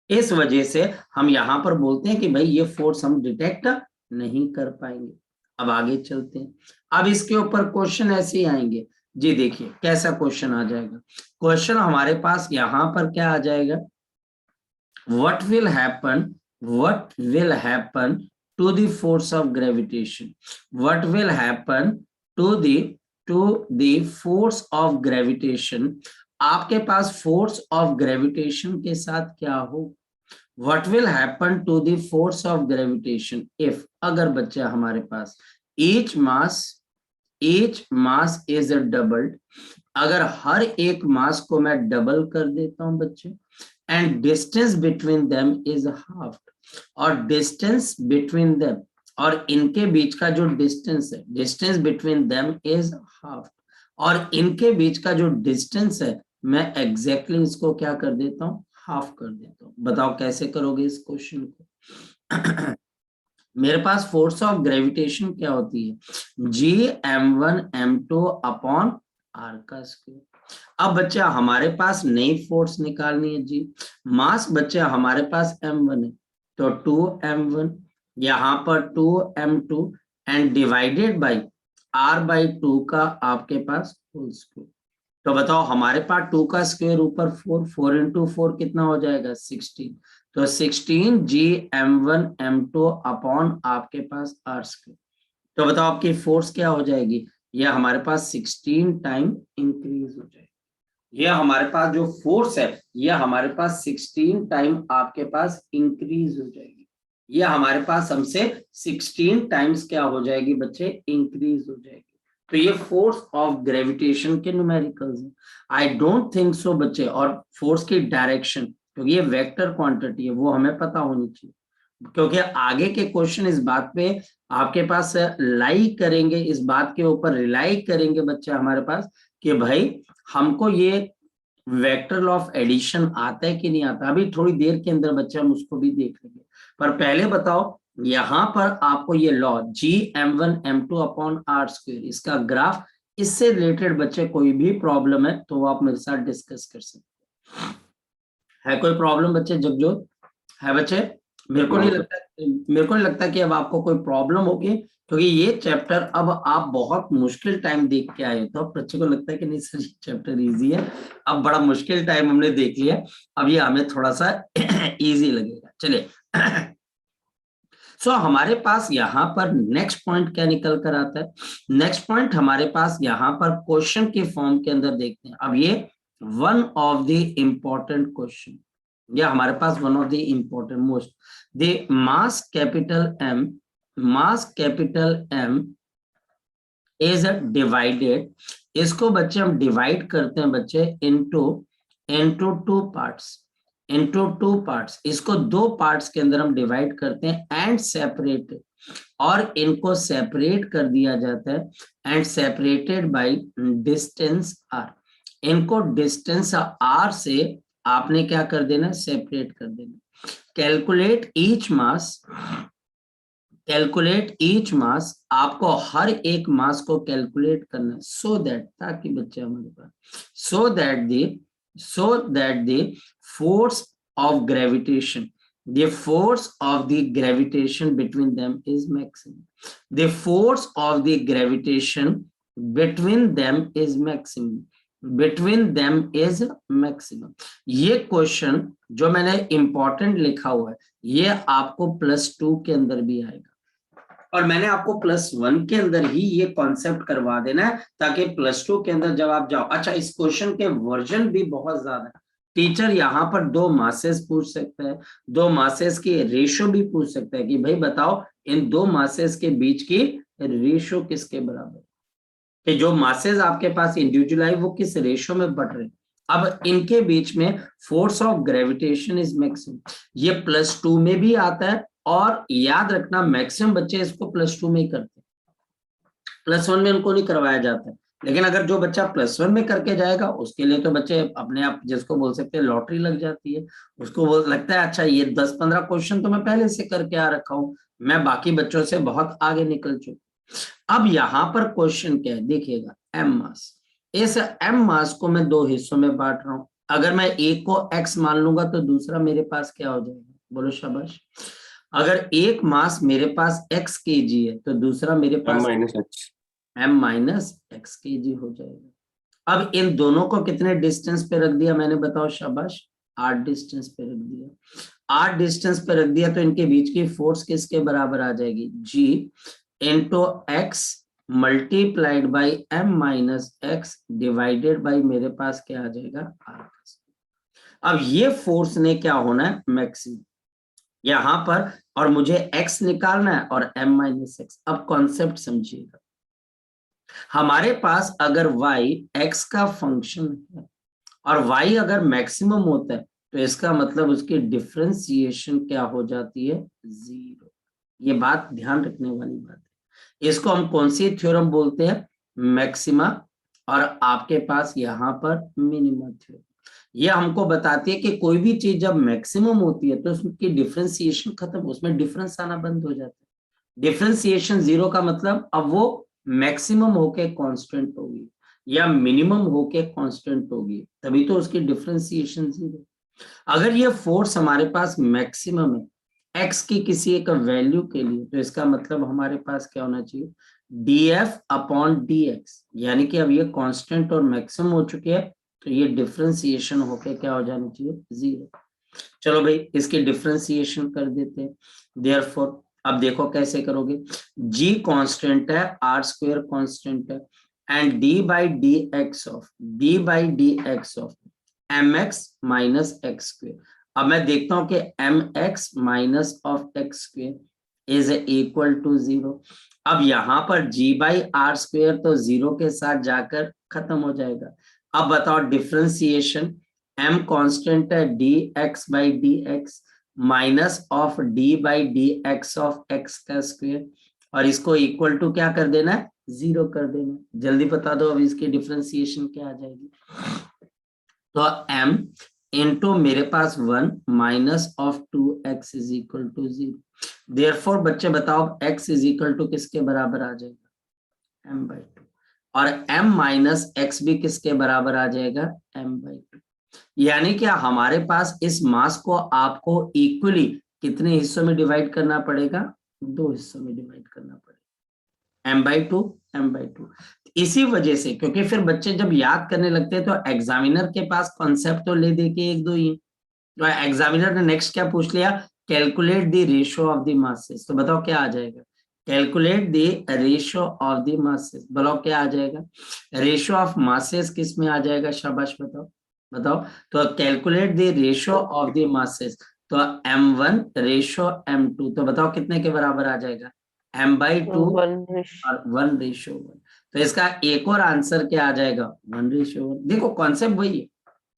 इस वजह से हम यहाँ पर बोलते हैं कि भाई ये फोर्स हम डिटेक्ट नहीं कर पाएंगे। अब आगे चलते हैं, अब इसके ऊपर क्वेश्चन ऐसे ही आएंगे जी। देखिए कैसा क्वेश्चन आ जाएगा, क्वेश्चन हमारे पास यहाँ पर क्या आ जाएगा, what will happen to the force of gravitation, what will happen to the force of gravitation, आपके पास फोर्स ऑफ ग्रेविटेशन के साथ क्या हो, what will happen to the force of gravitation if, अगर बच्चा हमारे पास each mass is doubled, अगर हर एक मास को मैं डबल कर देता हूं बच्चे, and distance between them is halved, और distance between them और इनके बीच का जो डिस्टेंस है, distance between them is halved, और इनके बीच का जो डिस्टेंस है मैं एग्जैक्टली इसको क्या कर देता हूँ, हाफ कर देता हूँ। बताओ कैसे करोगे इस क्वेश्चन को। मेरे पास फोर्स ऑफ ग्रेविटेशन क्या होती है, G m1m2 अपॉन आर का स्क्वायर। अब बच्चा हमारे पास नई फोर्स निकालनी है जी। मास बच्चा हमारे पास m1 है, तो 2m1, यहाँ पर 2m2 and divided by r/2 का आपके पास होल स्क्वायर। तो बताओ हमारे पास 2 का स्क्वायर ऊपर 4, 4 इंटू 4 कितना हो जाएगा 16, तो 16 G m1m2 अपॉन आपके पास आर स्क्वायर। तो बताओ आपकी फोर्स क्या हो जाएगी, यह हमारे पास 16 टाइम इंक्रीज हो जाएगी। यह हमारे पास जो फोर्स है यह हमारे पास 16 टाइम आपके पास इंक्रीज हो जाएगी। यह हमारे पास हमसे 16 टाइम्स क्या हो जाएगी बच्चे, इंक्रीज हो जाएगी। तो ये फोर्स ऑफ ग्रेविटेशन के न्यूमेरिकल्स हैं। आई डोंट थिंक सो बच्चे, और फोर्स की डायरेक्शन क्योंकि ये वेक्टर क्वांटिटी है वो हमें पता होनी चाहिए, क्योंकि आगे के क्वेश्चन इस बात पे आपके पास लाई करेंगे, इस बात के ऊपर रिलाई करेंगे बच्चे हमारे पास कि भाई हमको ये वेक्टर लॉ ऑफ एडिशन आता है कि नहीं आता। अभी थोड़ी देर के अंदर बच्चे हम उसको भी देख लेंगे, पर पहले बताओ यहां पर आपको ये law G m1m2 upon r square, इसका ग्राफ, इससे रिलेटेड बच्चे कोई भी प्रॉब्लम है तो वो आप मेरे साथ डिस्कस कर सकते है। कोई प्रॉब्लम बच्चे जगजोत है बच्चे? मेरे को नहीं लगता कि अब आपको कोई प्रॉब्लम होगी, क्योंकि ये चैप्टर अब आप बहुत मुश्किल टाइम देख के आए, तो अब बच्चे को लगता है कि नहीं सर ये चैप्टर इजी है, अब बड़ा मुश्किल टाइम हमने देख लिया, अब ये हमें थोड़ा सा इजी लगेगा। चलिए सो हमारे पास यहाँ पर नेक्स्ट पॉइंट क्या निकल कर आता है, नेक्स्ट पॉइंट हमारे पास यहाँ पर क्वेश्चन के फॉर्म के अंदर देखते हैं। अब ये one of the important question, या हमारे पास one of the important most, the mass capital M is divided, इसको बच्चे हम डिवाइड करते हैं बच्चे इनटू टू पार्ट्स, इसको दो पार्ट्स के अंदर हम डिवाइड करते हैं एंड सेपरेट, और इनको सेपरेट कर दिया जाता है and separated by distance r. इनको डिस्टेंस आर से आपने क्या कर देना, सेपरेट कर देना। कैलकुलेट ईच मास, आपको हर एक मास को कैलकुलेट करना है, सो दैट, ताकि बच्चे हमारे पास so that the force of gravitation, the force of the gravitation between them is maximum. The force of the gravitation between them is maximum. Between them is maximum. ये question जो मैंने important लिखा हुआ है ये आपको +2 के अंदर भी आएगा, और मैंने आपको +1 के अंदर ही ये कॉन्सेप्ट करवा देना है, ताकि +2 के अंदर जब आप जाओ। अच्छा, इस क्वेश्चन के वर्जन भी बहुत ज्यादा है। टीचर यहाँ पर दो मासेस पूछ सकता है, दो मासेस की रेशो भी पूछ सकता है कि भाई बताओ इन दो मासेस के बीच की रेशो किसके बराबर, कि जो मासेस आपके पास इंडिविजुअल है वो किस रेशो में बढ़ रहे हैं। अब इनके बीच में force of gravitation is maximum, ये +2 में भी आता है, और याद रखना मैक्सिमम बच्चे इसको +2 में ही करते हैं, +1 में उनको नहीं करवाया जाता है। लेकिन अगर जो बच्चा +1 में करके जाएगा उसके लिए तो बच्चे अपने आप जिसको बोल सकते हैं लॉटरी लग जाती है, उसको वो लगता है अच्छा ये 10-15 क्वेश्चन तो मैं पहले से करके आ रखा हूं, मैं बाकी बच्चों से बहुत आगे निकल चुका। अब यहाँ पर क्वेश्चन क्या है देखिएगा, एम मास, इस एम मास को मैं दो हिस्सों में बांट रहा हूं। अगर मैं एक को x मान लूंगा तो दूसरा मेरे पास क्या हो जाएगा, बोलो शाबाश। अगर एक मास मेरे पास x kg है तो दूसरा मेरे पास m-x kg हो जाएगा। अब इन दोनों को कितने डिस्टेंस पे रख दिया मैंने, बताओ शाबाश, 8 डिस्टेंस पे रख दिया। 8 डिस्टेंस पे रख दिया तो इनके बीच की फोर्स किसके बराबर आ जाएगी, G into x multiplied by m-x divided by मेरे पास क्या आ जाएगा, r। अब ये फोर्स ने क्या होना है, मैक्सिमम यहां पर, और मुझे x निकालना है और m-x। अब कॉन्सेप्ट समझिएगा, हमारे पास अगर y x का फंक्शन है और y अगर मैक्सिमम होता है तो इसका मतलब उसकी डिफरेंशिएशन क्या हो जाती है, 0। ये बात ध्यान रखने वाली बात है। इसको हम कौन सी थ्योरम बोलते हैं, मैक्सिमा, और आपके पास यहाँ पर मिनिमा थ्योरम। ये हमको बताती है कि कोई भी चीज जब मैक्सिमम होती है तो उसकी डिफरेंशिएशन खत्म, उसमें डिफरेंस आना बंद हो जाता है। डिफरेंशिएशन जीरो का मतलब अब वो मैक्सिमम होके कांस्टेंट होगी या मिनिमम होके कांस्टेंट होगी, तभी तो उसकी डिफरेंशिएशन जीरो। अगर ये फोर्स हमारे पास मैक्सिमम है एक्स की किसी एक वैल्यू के लिए, तो इसका मतलब हमारे पास क्या होना चाहिए, df अपॉन dx, यानी कि अब ये कांस्टेंट और मैक्सिमम हो चुके हैं, तो ये डिफरेंशिएशन होके क्या हो जानी चाहिए, जीरो। चलो भाई इसकी डिफरेंशिएशन कर देते हैं। देयरफॉर अब देखो कैसे करोगे, g कांस्टेंट है, r स्क्वायर कांस्टेंट है, and d by dx of mx minus x square. अब मैं देखता हूं कि mx minus of x square is equal to zero. अब यहां पर g बाई आर स्क्वेयर तो जीरो के साथ जाकर खत्म हो जाएगा। अब बताओ डिफरेंशिएशन, m कांस्टेंट है, dx by dx minus of d by dx of x का स्क्वेयर, और इसको इक्वल टू क्या कर देना है, जीरो कर देना है। जल्दी बता दो अब इसकी डिफरेंशिएशन क्या आ जाएगी। तो m इंटू मेरे पास 1 minus of 2x is equal to zero. Therefore बच्चे बताओ x इज इक्वल टू किसके बराबर आ जाएगा, m बाई टू, और m माइनस एक्स भी किसके बराबर आ जाएगा, m बाई टू। यानी क्या हमारे पास इस मास को आपको इक्वली कितने हिस्सों में डिवाइड करना पड़ेगा, दो हिस्सों में डिवाइड करना पड़ेगा, m by two, m by two. इसी वजह से, क्योंकि फिर बच्चे जब याद करने लगते हैं तो एग्जामिनर के पास कॉन्सेप्ट तो ले दे के एक दो ही, तो एग्जामिनर ने नेक्स्ट क्या पूछ लिया, calculate the ratio of the masses. तो बताओ क्या आ जाएगा, calculate the ratio of the masses. बताओ क्या आ जाएगा, रेशियो ऑफ मासेस किस में आ जाएगा, शाबाश बताओ बताओ। तो calculate the ratio of the masses, तो m1 रेशियो m2, तो बताओ कितने के बराबर आ जाएगा, m बाई टू और 1:1। तो इसका एक और आंसर क्या आ जाएगा, 1:1। देखो कॉन्सेप्ट वही है,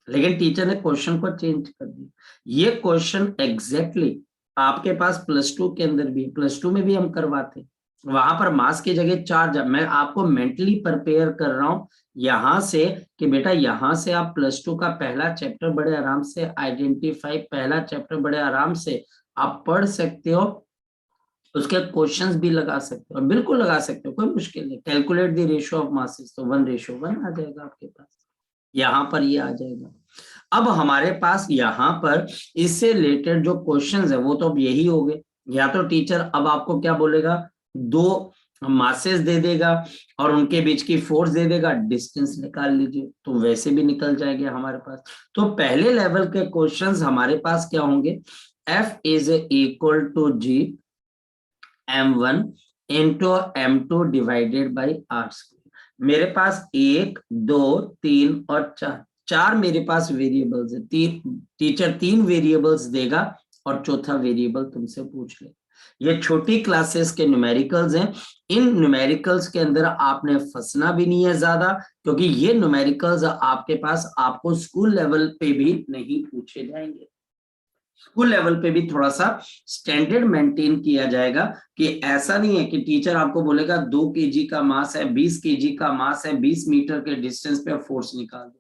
लेकिन टीचर ने क्वेश्चन को चेंज कर दिया। ये क्वेश्चन एग्जैक्टली आपके पास +2 के अंदर भी, +2 में भी हम करवाते, वहां पर मास की जगह चार्ज। मैं आपको मेंटली प्रिपेयर कर रहा हूं यहां से कि बेटा यहां से आप +2 का पहला चैप्टर बड़े आराम से आइडेंटिफाई, पहला चैप्टर बड़े आराम से आप पढ़ सकते हो, उसके क्वेश्चंस भी लगा सकते हो, बिल्कुल लगा सकते हो, कोई मुश्किल नहीं। Calculate the ratio of masses, तो 1:1 आ जाएगा आपके पास, यहाँ पर ये आ जाएगा। अब हमारे पास यहाँ पर इससे रिलेटेड जो क्वेश्चंस है वो तो अब यही हो गए, या तो टीचर अब आपको क्या बोलेगा, दो मासेस दे देगा और उनके बीच की फोर्स दे देगा, डिस्टेंस निकाल लीजिए, तो वैसे भी निकल जाएंगे हमारे पास। तो पहले लेवल के क्वेश्चंस हमारे पास क्या होंगे, F is equal to G m1 into m2 divided by r square. मेरे पास 1 2 3 और 4, चार मेरे पास वेरिएबल्स है, टीचर 3 वेरिएबल्स देगा और चौथा वेरिएबल तुमसे पूछ ले। ये छोटी क्लासेस के न्यूमेरिकल्स हैं, इन न्यूमेरिकल्स के अंदर आपने फंसना भी नहीं है ज्यादा, क्योंकि ये न्यूमेरिकल्स आपके पास आपको स्कूल लेवल पे भी नहीं पूछे जाएंगे। स्कूल लेवल पे भी थोड़ा सा स्टैंडर्ड मेंटेन किया जाएगा, कि ऐसा नहीं है कि टीचर आपको बोलेगा 2 kg का मास है, 20 kg का मास है, 20 मीटर के डिस्टेंस पे फोर्स निकाल दो।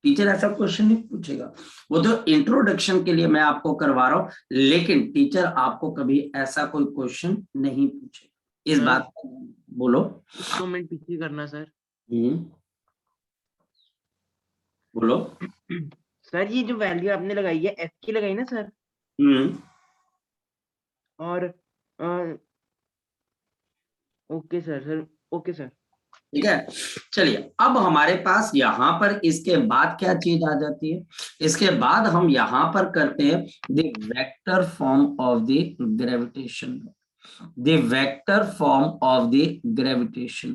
टीचर ऐसा क्वेश्चन नहीं पूछेगा, वो तो इंट्रोडक्शन के लिए मैं आपको करवा रहा हूँ, लेकिन टीचर आपको कभी ऐसा कोई क्वेश्चन नहीं पूछेगा, इस बात को बोलो। कमेंट पीछे करना सर। बोलो सर ये जो वैल्यू आपने लगाई है एफ की लगाई ना सर, और ओके सर ओके सर। ठीक है, चलिए अब हमारे पास यहाँ पर इसके बाद क्या चीज आ जाती है, इसके बाद हम यहाँ पर करते हैं the vector form of the gravitation, the vector form of the gravitation,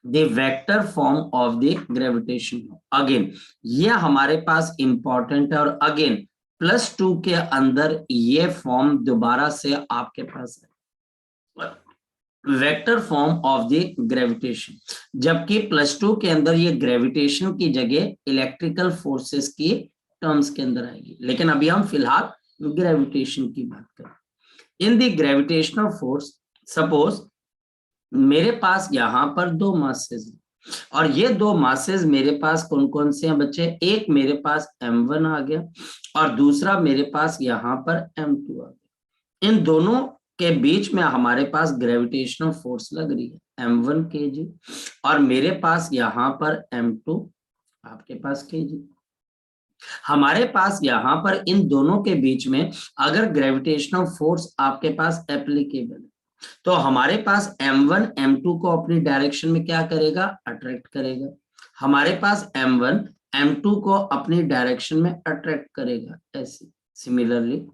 the vector form of the gravitation. Again ये हमारे पास इंपॉर्टेंट है, और अगेन +2 के अंदर ये फॉर्म दोबारा से आपके पास है, vector form of the gravitation, जबकि +2 के अंदर ये ग्रेविटेशन की जगह इलेक्ट्रिकल फोर्सेस की टर्म्स के अंदर आएगी, लेकिन अभी हम फिलहाल ग्रेविटेशन की बात करें। In the gravitational force, suppose मेरे पास यहां पर दो मासेस, और ये दो मासेस मेरे पास कौन कौन से हैं बच्चे, एक मेरे पास m1 आ गया और दूसरा मेरे पास यहाँ पर m2 आ गया। इन दोनों के बीच में हमारे पास ग्रेविटेशनल फोर्स लग रही है m1 kg और मेरे पास यहाँ पर m2 आपके पास kg। हमारे पास यहाँ पर इन दोनों के बीच में अगर ग्रेविटेशनल फोर्स आपके पास एप्लीकेबल है तो हमारे पास m1 m2 को अपनी डायरेक्शन में क्या करेगा, अट्रैक्ट करेगा। हमारे पास m1 m2 को अपनी डायरेक्शन में अट्रैक्ट करेगा। ऐसे सिमिलरली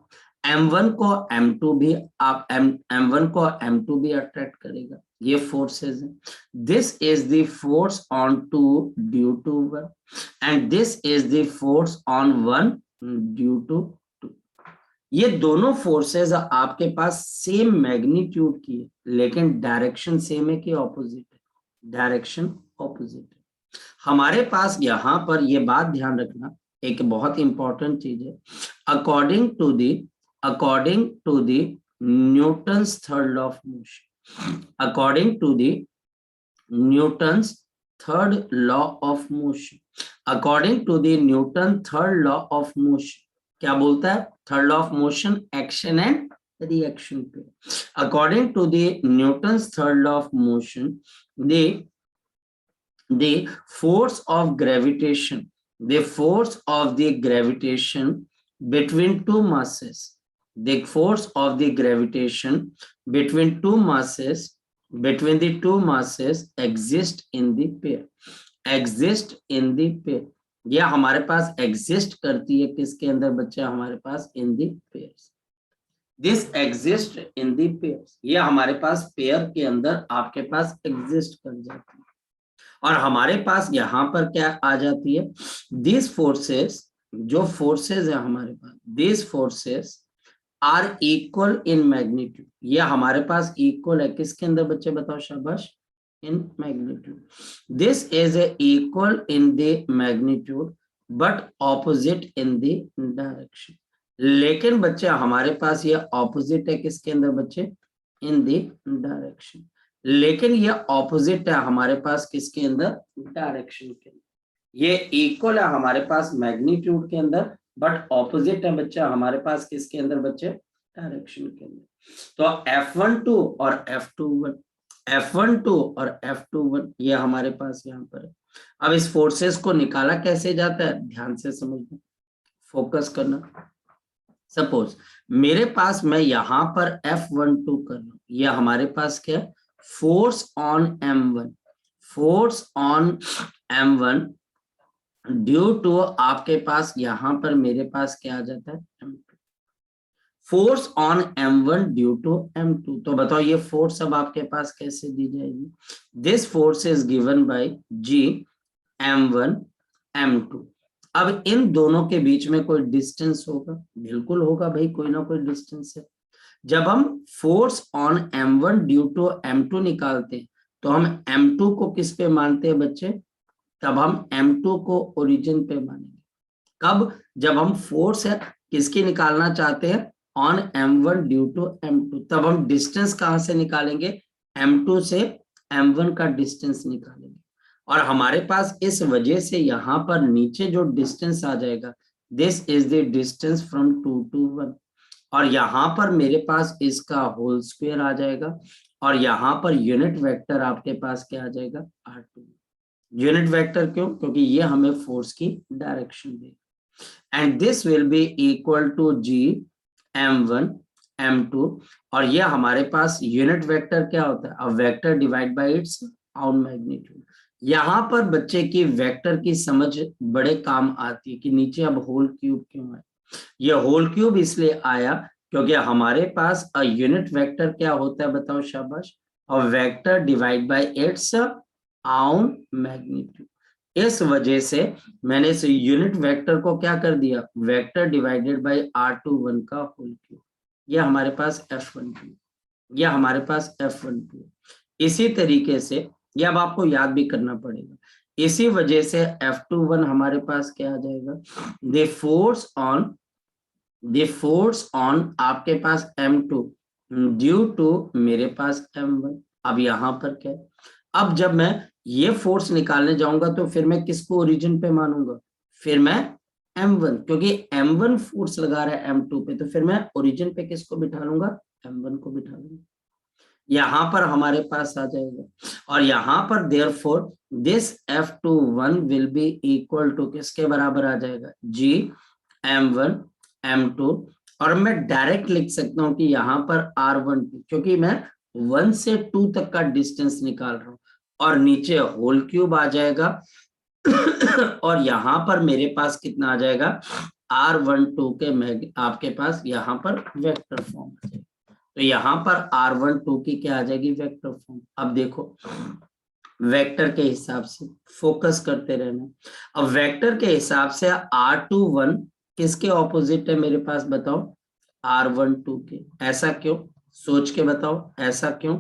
m1 को m2 भी आप m1 को m2 भी अट्रैक्ट करेगा। ये फोर्सेस हैं। This is the force on 2 due to 1 and this is the force on 1 due to 2। ये दोनों फोर्सेस आपके पास सेम मैग्नीट्यूड की है लेकिन डायरेक्शन सेम है कि ऑपोजिट है, डायरेक्शन ऑपोजिट है। हमारे पास यहाँ पर ये बात ध्यान रखना, एक बहुत इंपॉर्टेंट चीज है, according to the Newton's third law of motion, according to the Newton's third law of motion, according to the Newton third law of motion, क्या बोलता है third law of motion, action and reaction पे। According to the Newton's third law of motion, the force of gravitation between two masses, the force of the gravitation between the two masses exist in the pair, यह हमारे पास exist करती है किसके अंदर बच्चे, हमारे पास in the pairs, this exist in the pairs, यह हमारे पास पेयर के अंदर आपके पास एग्जिस्ट कर जाती है। और हमारे पास यहाँ पर क्या आ जाती है, दिस फोर्सेस, जो फोर्सेस है हमारे पास, this forces are equal in magnitude, ये हमारे पास इक्वल है किसके अंदर बच्चे बताओ शाबाश, in magnitude. This is equal in the magnitude but opposite in the direction, लेकिन बच्चे हमारे पास ये ऑपोजिट है किसके अंदर बच्चे, इन द डायरेक्शन, लेकिन ये ऑपोजिट है हमारे पास किसके अंदर, डायरेक्शन के अंदर। ये इक्वल है हमारे पास मैग्नीट्यूड के अंदर बट ऑपोजिट है बच्चा हमारे पास किसके अंदर बच्चे, डायरेक्शन के अंदर। तो F12 और F21, F12 और F21 ये हमारे पास यहाँ पर है। अब इस फोर्सेस को निकाला कैसे जाता है, ध्यान से समझना, फोकस करना। सपोज मेरे पास मैं यहाँ पर F12 कर रहा हूँ, ये हमारे पास क्या है, force on m1, force on m1 due to आपके पास यहाँ पर मेरे पास क्या आ जाता है, m2, force on m1 due to m2। तो बताओ ये फोर्स अब आपके पास कैसे दी जाएगी, this force is given by g m1 m2। अब इन दोनों के बीच में कोई डिस्टेंस होगा, बिल्कुल होगा भाई, कोई ना कोई डिस्टेंस है। जब हम force on m1 due to m2 निकालते हैं तो हम m2 को किस पे मानते हैं बच्चे, तब हम m2 को ओरिजिन पे मानेंगे। कब, जब हम फोर्स है किसकी निकालना चाहते हैं, on m1 due to m2, तब हम डिस्टेंस कहां से निकालेंगे, m2 से m1 का डिस्टेंस निकालेंगे। और हमारे पास इस वजह से यहाँ पर नीचे जो डिस्टेंस आ जाएगा, this is the distance from 2 to 1, और यहाँ पर मेरे पास इसका होल स्क्वायर आ जाएगा और यहाँ पर यूनिट वेक्टर आपके पास क्या आ जाएगा, r2। यूनिट वेक्टर क्यों, क्योंकि ये हमें फोर्स की डायरेक्शन देगा। And this will be equal to g m1 m2, और ये हमारे पास यूनिट वेक्टर क्या होता है, अब vector divide by its own magnitude. यहाँ पर बच्चे की वेक्टर की समझ बड़े काम आती है कि नीचे अब होल क्यूब क्यों है। ये होल क्यूब इसलिए आया क्योंकि हमारे पास अ यूनिट वेक्टर क्या होता है बताओ शाबाश, और vector divide by its own magnitude. इस वजह से मैंने इस यूनिट वेक्टर को क्या कर दिया, वेक्टर डिवाइडेड बाय r21 का होल क्यूब। ये हमारे पास F12, यह हमारे पास F12। इसी तरीके से ये अब आपको याद भी करना पड़ेगा, इसी वजह से F21 हमारे पास क्या आ जाएगा, द फोर्स ऑन आपके पास m2 ड्यू टू मेरे पास m1। अब यहाँ पर क्या है, अब जब मैं ये फोर्स निकालने जाऊंगा तो फिर मैं किसको ओरिजिन पे मानूंगा, फिर मैं M1, क्योंकि M1 फोर्स लगा रहा है M2 पे, तो फिर मैं ओरिजिन पे किसको बिठा लूंगा, M1 को बिठा लूंगा। यहां पर हमारे पास आ जाएगा, और यहां पर therefore this F21 will be equal to किसके बराबर आ जाएगा, G M1 M2। और मैं डायरेक्ट लिख सकता हूं कि यहाँ पर R1 क्योंकि मैं 1 से 2 तक का डिस्टेंस निकाल रहा हूं, और नीचे होल क्यूब आ जाएगा और यहाँ पर मेरे पास कितना आ जाएगा, R12 के आपके पास यहाँ पर वेक्टर फॉर्म आ जाएगा। तो यहाँ पर R12 की क्या आ जाएगी, वेक्टर फॉर्म। अब देखो वेक्टर के हिसाब से फोकस करते रहना। अब वेक्टर के हिसाब से R21 किसके ऑपोजिट है मेरे पास, बताओ, R12 के। ऐसा क्यों, सोच के बताओ, ऐसा क्यों,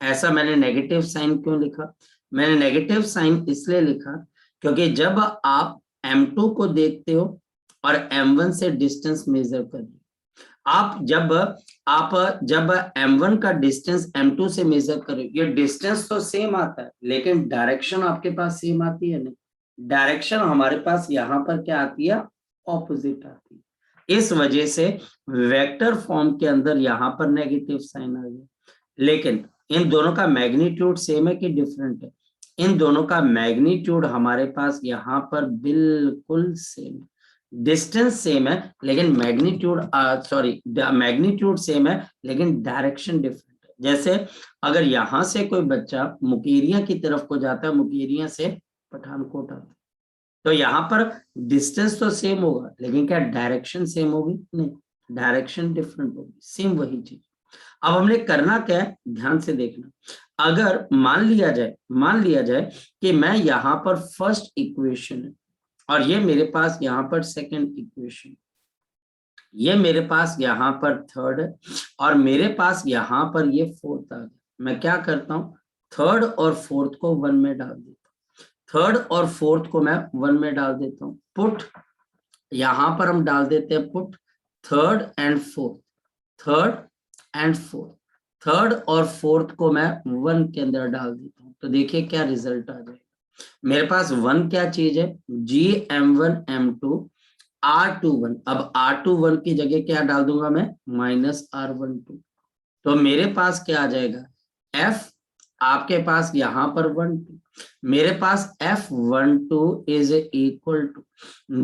ऐसा मैंने नेगेटिव साइन क्यों लिखा, मैंने नेगेटिव साइन इसलिए लिखा क्योंकि जब आप M2 को देखते हो और M1 से डिस्टेंस मेजर कर रहे हो, आप जब M1 का डिस्टेंस M2 से मेजर करो, ये डिस्टेंस तो सेम आता है लेकिन डायरेक्शन आपके पास सेम आती है नहीं, डायरेक्शन हमारे पास यहाँ पर क्या आती है, ऑपोजिट आती है। इस वजह से वेक्टर फॉर्म के अंदर यहाँ पर नेगेटिव साइन आ गया। लेकिन इन दोनों का मैग्नीट्यूड सेम है कि डिफरेंट है, इन दोनों का मैग्नीट्यूड हमारे पास यहाँ पर बिल्कुल सेम है। डिस्टेंस सेम है लेकिन मैग्नीट्यूड सेम है लेकिन डायरेक्शन डिफरेंट है। जैसे अगर यहां से कोई बच्चा मुकेरिया की तरफ को जाता है, मुकेरिया से पठानकोट आता है, तो यहाँ पर डिस्टेंस तो सेम होगा लेकिन क्या डायरेक्शन सेम होगी, नहीं, डायरेक्शन डिफरेंट होगी, सेम वही चीज। अब हमने करना क्या है, ध्यान से देखना। अगर मान लिया जाए कि मैं यहाँ पर फर्स्ट इक्वेशन है और ये मेरे पास यहाँ पर सेकंड इक्वेशन, ये मेरे पास यहाँ पर थर्ड है और मेरे पास यहाँ पर ये फोर्थ आ गया। मैं क्या करता हूँ, थर्ड और फोर्थ को 1 में डाल देता हूँ, थर्ड और फोर्थ को मैं 1 में डाल देता हूँ। पुट, यहाँ पर हम डाल देते हैं put third and fourth, third and fourth, third और फोर्थ को मैं 1 के अंदर डाल देता हूँ। तो देखिए क्या रिजल्ट आ जाएगा, मेरे पास 1 क्या चीज है, GM1 M2 R21। अब R21 की जगह क्या डाल दूंगा मैं, -R12। तो मेरे पास क्या आ जाएगा, F, आपके पास यहाँ पर 12, मेरे पास F12 is equal to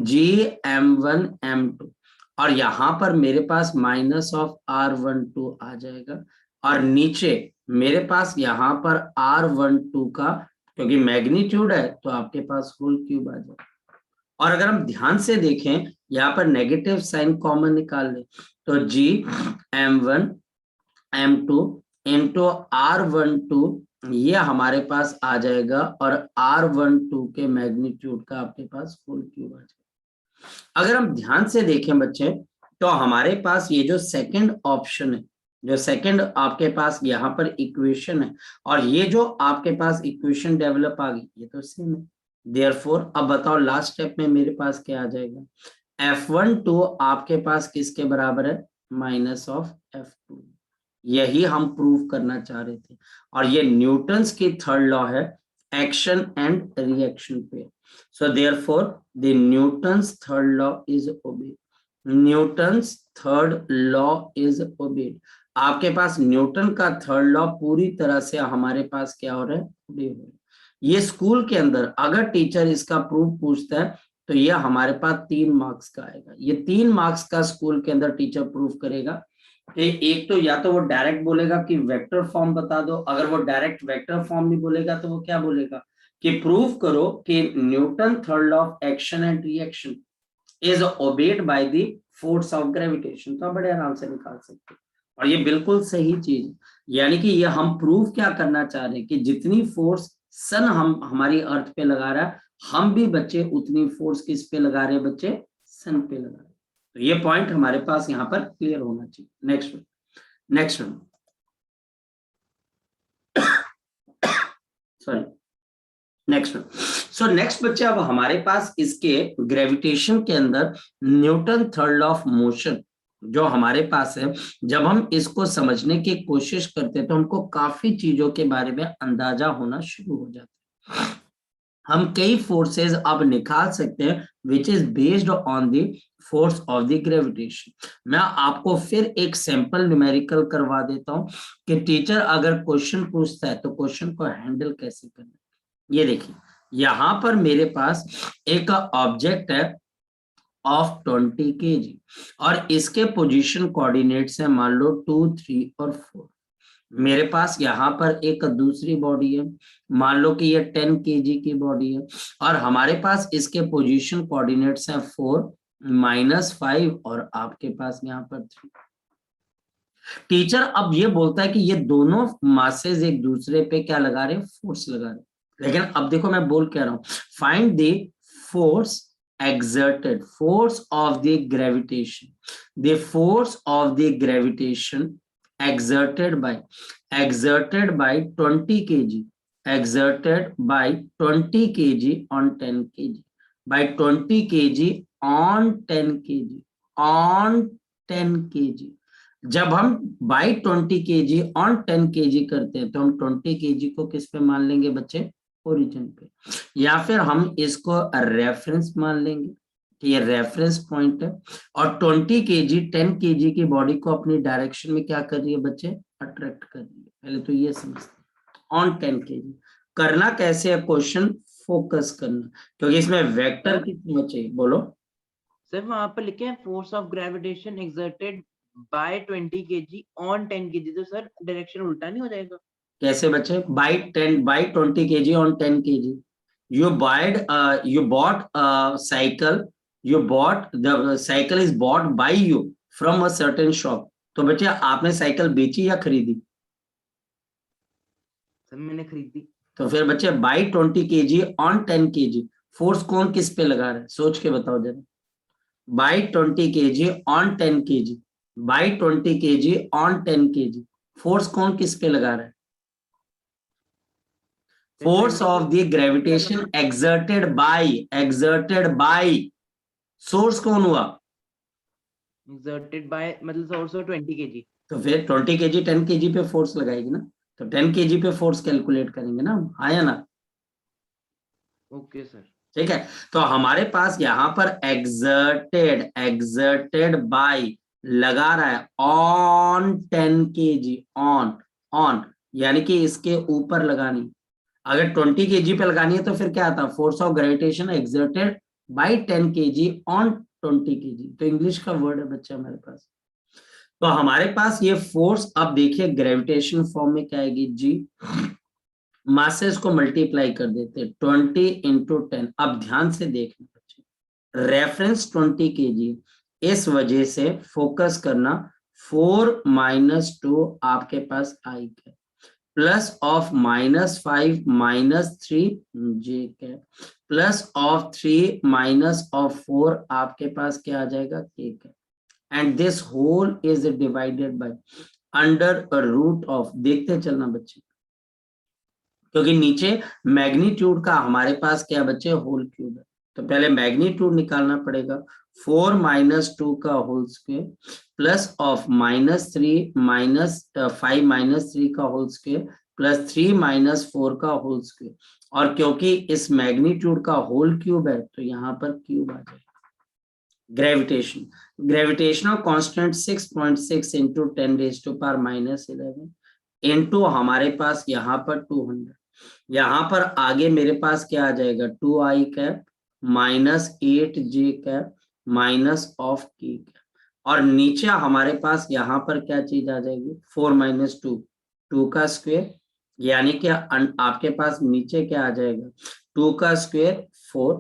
GM1 M2 और यहाँ पर मेरे पास -R12 आ जाएगा। और नीचे मेरे पास यहाँ पर R12 का, क्योंकि मैग्नीट्यूड है तो आपके पास होल क्यूब आ जाएगा। और अगर हम ध्यान से देखें, यहाँ पर नेगेटिव साइन कॉमन निकाल लें तो GM1 M2 इंटू R12 ये हमारे पास आ जाएगा और R12 के मैग्नीट्यूड का आपके पास होल क्यूब आ जाएगा। अगर हम ध्यान से देखें बच्चे, तो हमारे पास ये जो सेकंड ऑप्शन है, जो सेकंड आपके पास यहाँ पर इक्वेशन है और ये जो आपके पास इक्वेशन डेवलप आ गई, ये तो सेम है। देयरफॉर अब बताओ लास्ट स्टेप में मेरे पास क्या आ जाएगा, F12 आपके पास किसके बराबर है, -F2। यही हम प्रूव करना चाह रहे थे और ये न्यूटन्स की थर्ड लॉ है, एक्शन एंड रिएक्शन पे। So therefore the Newton's third law is obeyed, Newton's third law is obeyed. आपके पास न्यूटन का थर्ड लॉ पूरी तरह से हमारे पास क्या हो रहा है, ओबे हो रहा है। ये स्कूल के अंदर अगर टीचर इसका प्रूफ पूछता है तो ये हमारे पास 3 मार्क्स का आएगा। ये 3 मार्क्स का स्कूल के अंदर टीचर प्रूफ करेगा। एक तो या तो वो डायरेक्ट बोलेगा कि वेक्टर फॉर्म बता दो, अगर वो डायरेक्ट वेक्टर फॉर्म नहीं बोलेगा तो वो क्या बोलेगा कि प्रूव करो कि Newton third law of action and reaction is obeyed by the force of gravitation. तो आप बड़े आराम से निकाल सकते हो और ये बिल्कुल सही चीज है। यानी कि ये हम प्रूव क्या करना चाह रहे हैं कि जितनी फोर्स सन हम हमारी अर्थ पे लगा रहा है, हम भी बच्चे उतनी फोर्स किस पे लगा रहे हैं, बच्चे सन पे लगा रहे हैं। तो ये पॉइंट हमारे पास यहाँ पर क्लियर होना चाहिए। Next one sorry next one. So next बच्चे, अब हमारे पास इसके ग्रेविटेशन के अंदर Newton third law of motion जो हमारे पास है, जब हम इसको समझने की कोशिश करते हैं तो हमको काफी चीजों के बारे में अंदाजा होना शुरू हो जाता है। हम कई फोर्सेस अब निकाल सकते हैं which is based on the force of the gravitation. मैं आपको फिर एक सैंपल न्यूमेरिकल करवा देता हूं कि टीचर अगर क्वेश्चन पूछता है तो क्वेश्चन को हैंडल कैसे करना है। ये देखिए, यहां पर मेरे पास एक ऑब्जेक्ट है ऑफ 20 kg और इसके पोजीशन कोऑर्डिनेट्स है मान लो 2, 3 और 4। मेरे पास यहाँ पर एक दूसरी बॉडी है, मान लो कि ये 10 kg की बॉडी है और हमारे पास इसके पोजीशन कोऑर्डिनेट्स हैं 4, -5 और आपके पास यहाँ पर 3। टीचर अब ये बोलता है कि ये दोनों मासेस एक दूसरे पे क्या लगा रहे हैं, फोर्स लगा रहे हैं। लेकिन अब देखो मैं बोल क्या रहा हूं, find the force exerted, force of the gravitation, the force of the gravitation exerted by 20 kg, exerted by 20 kg on 10 kg, by 20 kg on 10 kg, on 10 kg। जब हम बाई 20 kg ऑन 10 kg करते हैं तो हम 20 kg को किस पे मान लेंगे बच्चे, ओरिजिन पे, या फिर हम इसको रेफरेंस मान लेंगे कि ये रेफरेंस पॉइंट है और 20 kg 10 kg की बॉडी को अपनी डायरेक्शन में क्या कर रही है बच्चे, अट्रैक्ट कर रही है। पहले तो ये समझते ऑन 10 kg। करना कैसे है क्वेश्चन, फोकस करना, क्योंकि इसमें वेक्टर कितने चाहिए, बोलो सर वहां पर लिखे हैं force of gravitation exerted by 20 kg on 10 kg, तो सर डायरेक्शन उल्टा नहीं हो जाएगा? कैसे बच्चे, by 20 kg on 10 kg, you bought a cycle, the cycle is bought by you from a certain shop। तो बच्चे आपने साइकिल बेची या खरीदी, सर मैंने खरीदी। तो फिर बच्चे by 20 kg on 10 kg, force कौन किस पे लगा रहा है, सोच के बताओ जरा। By 20 kg on 10 kg, by 20 kg on 10 kg, force कौन किस पे लगा रहा है, force of the gravitation exerted by source कौन हुआ, एक्सर्टेड बाय मतलब सोर्स ऑफ 20 kg। तो फिर 20 kg 10 kg पे फोर्स लगाएगी ना, तो 10 kg पे फोर्स कैलकुलेट करेंगे ना, आया ना। Okay sir. ठीक है, तो हमारे पास यहाँ पर exerted by लगा रहा है ऑन 10 kg, ऑन ऑन यानी कि इसके ऊपर लगानी, अगर 20 kg पे लगानी है तो फिर क्या आता है, force of gravitation exerted by 10 kg on 20 kg। तो इंग्लिश का वर्ड है बच्चा हमारे पास। तो हमारे पास ये फोर्स, अब देखिए ग्रेविटेशन फॉर्म में क्या आएगी जी, मासेस को मल्टीप्लाई कर देते हैं 20 इंटू 10। अब ध्यान से देखना बच्चे, रेफरेंस 20 kg, इस वजह से फोकस करना 4 - 2 आपके पास आई है, plus of -5 -3 J cap, plus of 3 minus of 4 आपके पास क्या आ जाएगा, K cap, and this whole is divided by under root of, देखते चलना बच्चे, क्योंकि नीचे मैग्नीट्यूड का हमारे पास क्या बच्चे, होल क्यूब है, तो पहले मैग्नीट्यूड निकालना पड़ेगा, 4 - 2 का होल स्क्वायर प्लस ऑफ -3 5 - 3 का होल स्क्वायर प्लस 3 - 4 का होल स्क्वायर, और क्योंकि इस मैग्नीट्यूड का होल क्यूब है तो यहाँ पर क्यूब आ जाएगा। ग्रेविटेशनल कांस्टेंट 6.6 इंटू 10⁻⁻11 इंटू हमारे पास यहाँ पर 200, यहाँ पर आगे मेरे पास क्या आ जाएगा, 2i cap -8j cap minus of k cap, और नीचे हमारे पास यहाँ पर क्या चीज आ जाएगी, 4 - 2 2 का स्क्वायर, यानी कि आपके पास नीचे क्या आ जाएगा, 2 का स्क्वायर 4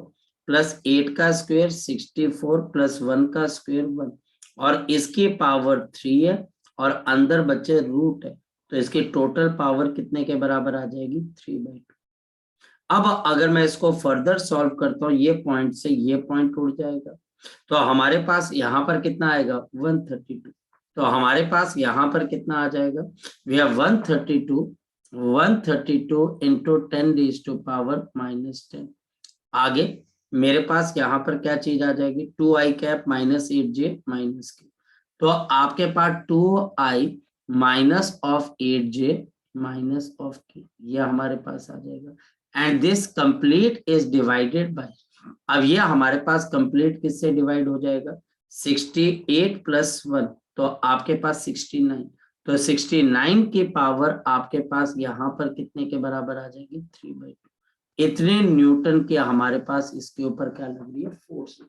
प्लस 8 का स्क्वायर 64 प्लस 1 का स्क्वायर 1, और इसकी पावर 3 है और अंदर बच्चे रूट है, तो इसकी टोटल पावर कितने के बराबर आ जाएगी, 3/2। अब अगर मैं इसको फर्दर सॉल्व करता हूँ, ये पॉइंट से ये पॉइंट उड़ जाएगा, तो हमारे पास यहाँ पर कितना आएगा, 132। तो हमारे पास यहाँ पर कितना आ जाएगा, वी हैव 132 इंटू 10⁻⁻10। आगे मेरे पास यहाँ पर क्या चीज आ जाएगी, 2i कैप -8j माइनस के, तो आपके पास 2i minus of 8j minus of के, ये हमारे पास आ जाएगा, and this complete is divided bye, अब ये हमारे पास कंप्लीट किससे डिवाइड हो जाएगा, 68 + 1, तो आपके पास 69, तो 69 की पावर आपके पास यहाँ पर कितने के बराबर आ जाएगी, 3/2। इतने न्यूटन के हमारे पास इसके ऊपर क्या लग रही है, फोर्स।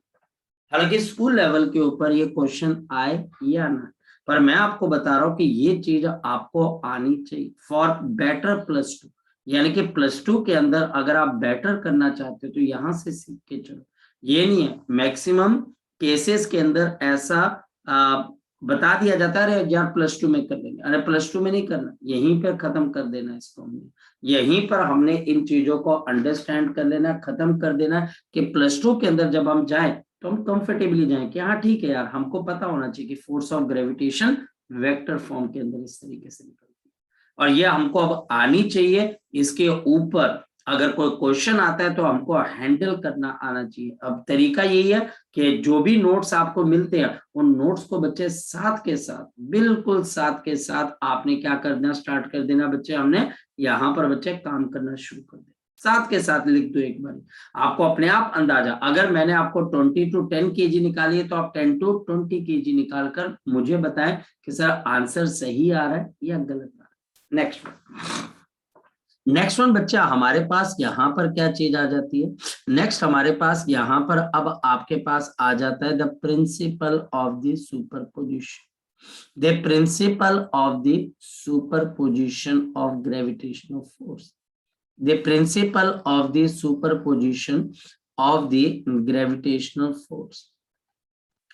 हालांकि स्कूल लेवल के ऊपर ये क्वेश्चन आए या ना, पर मैं आपको बता रहा हूं कि ये चीज आपको आनी चाहिए फॉर बेटर +2, यानी कि +2 के अंदर अगर आप बेटर करना चाहते हो तो यहां से सीख के चलो। ये नहीं है, मैक्सिमम केसेस के अंदर ऐसा बता दिया जाता है, अरे यार +2 में कर लेंगे, अरे +2 में नहीं करना, यहीं पर खत्म कर देना इसको हमने, यहीं पर हमने इन चीजों को अंडरस्टैंड कर लेना, खत्म कर देना कि +2 के अंदर जब हम जाए तो हम कंफर्टेबली जाएं कि हाँ ठीक है यार, हमको पता होना चाहिए कि force of gravitation vector form के अंदर इस तरीके से निकलती है, और ये हमको अब आनी चाहिए। इसके ऊपर अगर कोई क्वेश्चन आता है तो हमको हैंडल करना आना चाहिए। अब तरीका यही है कि जो भी नोट्स आपको मिलते हैं उन नोट्स को बच्चे साथ के साथ, बिल्कुल साथ के साथ आपने क्या करना स्टार्ट कर देना बच्चे, हमने यहाँ पर बच्चे काम करना शुरू कर देना, साथ के साथ लिख दो एक बार, आपको अपने आप अंदाजा, अगर मैंने आपको 20 to 10 kg निकाली है तो आप 10 to 20 kg निकाल कर मुझे बताएं कि सर आंसर सही आ रहा है या गलत आ रहा है। नेक्स्ट वन बच्चा हमारे पास यहाँ पर क्या चीज आ जाती है, नेक्स्ट हमारे पास यहाँ पर अब आपके पास आ जाता है the principle of the superposition, the principle of the superposition of gravitational force, the principle of the superposition of the gravitational force,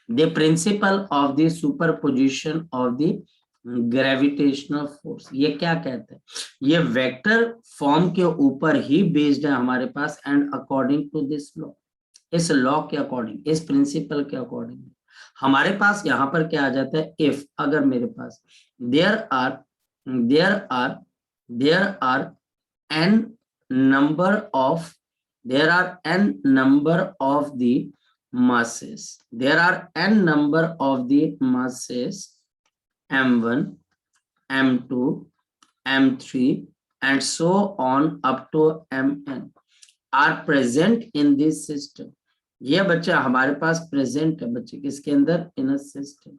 the principle of the superposition of the gravitational force. ये क्या कहते हैं, ये vector form के ऊपर ही based है हमारे पास, and according to this law, इस लॉ के अकॉर्डिंग, इस प्रिंसिपल के अकॉर्डिंग हमारे पास यहाँ पर क्या आ जाता है, इफ अगर मेरे पास there are n number of there are n number of the masses, there are n number of the masses m1, m2, m3 and so on up to mn are present in this system। ये बच्चा हमारे पास present है बच्चे किसके अंदर, in a system,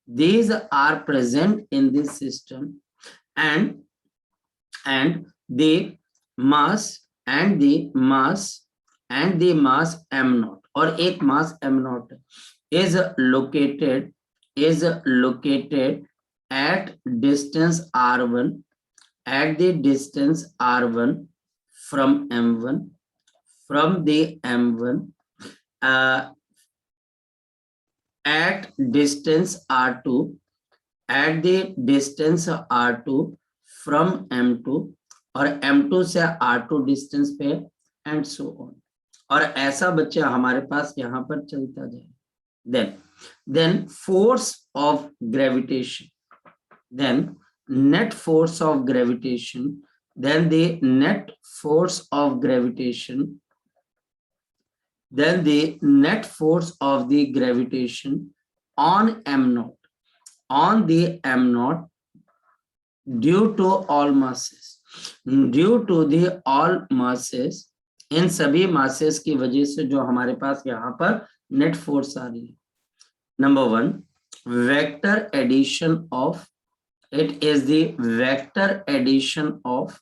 these are present in this system and the mass m naught, और एक मास m naught is located at distance r1, at the distance r1 from m1, from the m1 at distance r2, at the distance r2 from m2, और m2 से r2 distance पे, and so on, और ऐसा बच्चे हमारे पास यहाँ पर चलता जाए। Then force of gravitation, then net force of gravitation, then the net force of gravitation, then the net force of the gravitation on m naught, on the m naught due to all masses, due to the all masses, इन सभी masses की वजह से जो हमारे पास यहाँ पर नेट फोर्स आ रही है। Number 1 vector addition of, it is the vector addition of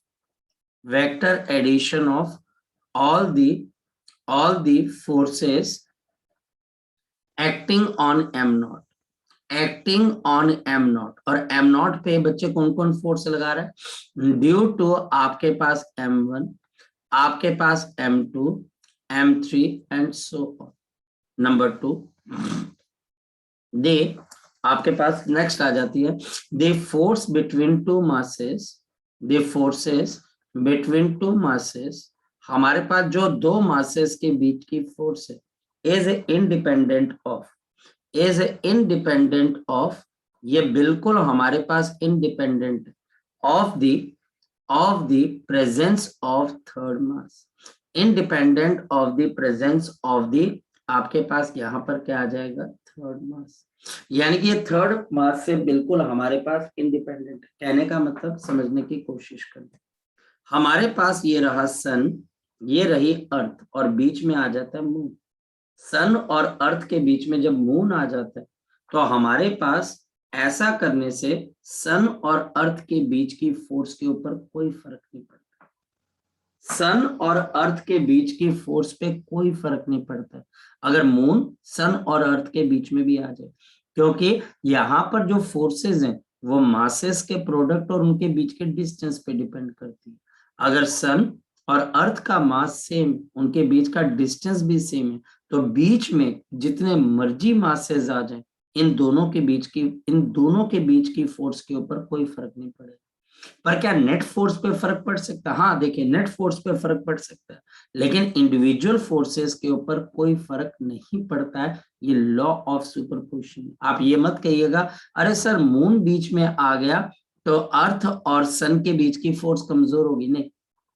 all the forces acting on m naught, acting on m naught, और m नॉट पे बच्चे कौन कौन फोर्स लगा रहा है, ड्यू टू आपके पास m1, आपके पास m2, m3 and so on. Number 2 दे आपके पास नेक्स्ट आ जाती है दे फोर्स बिटवीन टू मासेस, दे फोर्सेस बिटवीन टू मासेस, हमारे पास जो दो मासेस के बीच की फोर्स है, इज इंडिपेंडेंट ऑफ, ये बिल्कुल हमारे पास independent of the presence of third mass, independent of the presence of the, आपके पास यहाँ पर क्या आ जाएगा, थर्ड मास, यानी कि ये थर्ड मास से बिल्कुल हमारे पास इंडिपेंडेंट। कहने का मतलब समझने की कोशिश करें, हमारे पास ये रहा सन, ये रही अर्थ और बीच में आ जाता है मून। सन और अर्थ के बीच में जब मून आ जाता है तो हमारे पास ऐसा करने से सन और अर्थ के बीच की फोर्स के ऊपर कोई फर्क नहीं पड़ता। सन और अर्थ के बीच की फोर्स पे कोई फर्क नहीं पड़ता अगर मून सन और अर्थ के बीच में भी आ जाए, क्योंकि यहाँ पर जो फोर्सेस हैं वो मासेस के प्रोडक्ट और उनके बीच के डिस्टेंस पे डिपेंड करती है। अगर सन और अर्थ का मास सेम, उनके बीच का डिस्टेंस भी सेम है, तो बीच में जितने मर्जी मासेस आ जाए इन दोनों के बीच की फोर्स के ऊपर कोई फर्क नहीं पड़ेगा। पर क्या नेट फोर्स पे फर्क पड़ सकता है? हाँ देखिए, नेट फोर्स पे फर्क पड़ सकता है, लेकिन इंडिविजुअल फोर्सेस के ऊपर कोई फर्क नहीं पड़ता है। ये लॉ ऑफ सुपरपोजिशन। आप ये मत कहिएगा अरे सर मून बीच में आ गया तो अर्थ और सन के बीच की फोर्स कमजोर होगी, नहीं,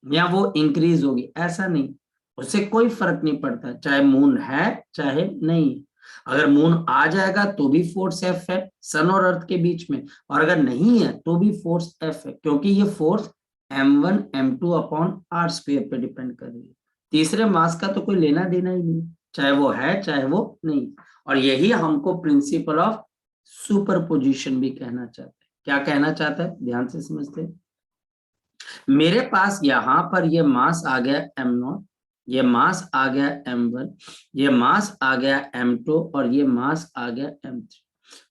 या वो इंक्रीज होगी, ऐसा नहीं। उससे कोई फर्क नहीं पड़ता, चाहे मून है चाहे नहीं। अगर मून आ जाएगा तो भी फोर्स एफ है सन और अर्थ के बीच में, और अगर नहीं है तो भी फोर्स एफ है, क्योंकि ये force m1 m2 upon r square पे डिपेंड कर रही है। तीसरे मास का तो कोई लेना देना ही नहीं, चाहे वो है चाहे वो नहीं। और यही हमको प्रिंसिपल ऑफ सुपरपोजिशन भी कहना चाहते हैं। क्या कहना चाहता है, ध्यान से समझते हैं। मेरे पास यहां पर ये मास आ गया m0, ये मास आ गया m1, ये मास आ गया m2 और ये मास आ गया m3,